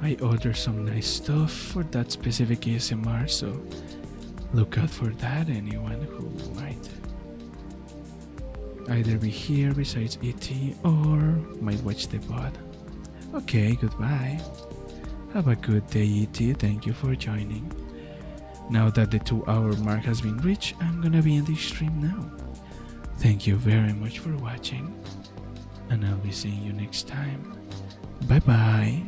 I ordered some nice stuff for that specific ASMR, so look out for that, anyone who might either be here besides ET or might watch the VOD. Okay, goodbye. Have a good day, ET. Thank you for joining. Now that the 2-hour mark has been reached, I'm gonna be in the stream now. Thank you very much for watching, and I'll be seeing you next time. Bye bye.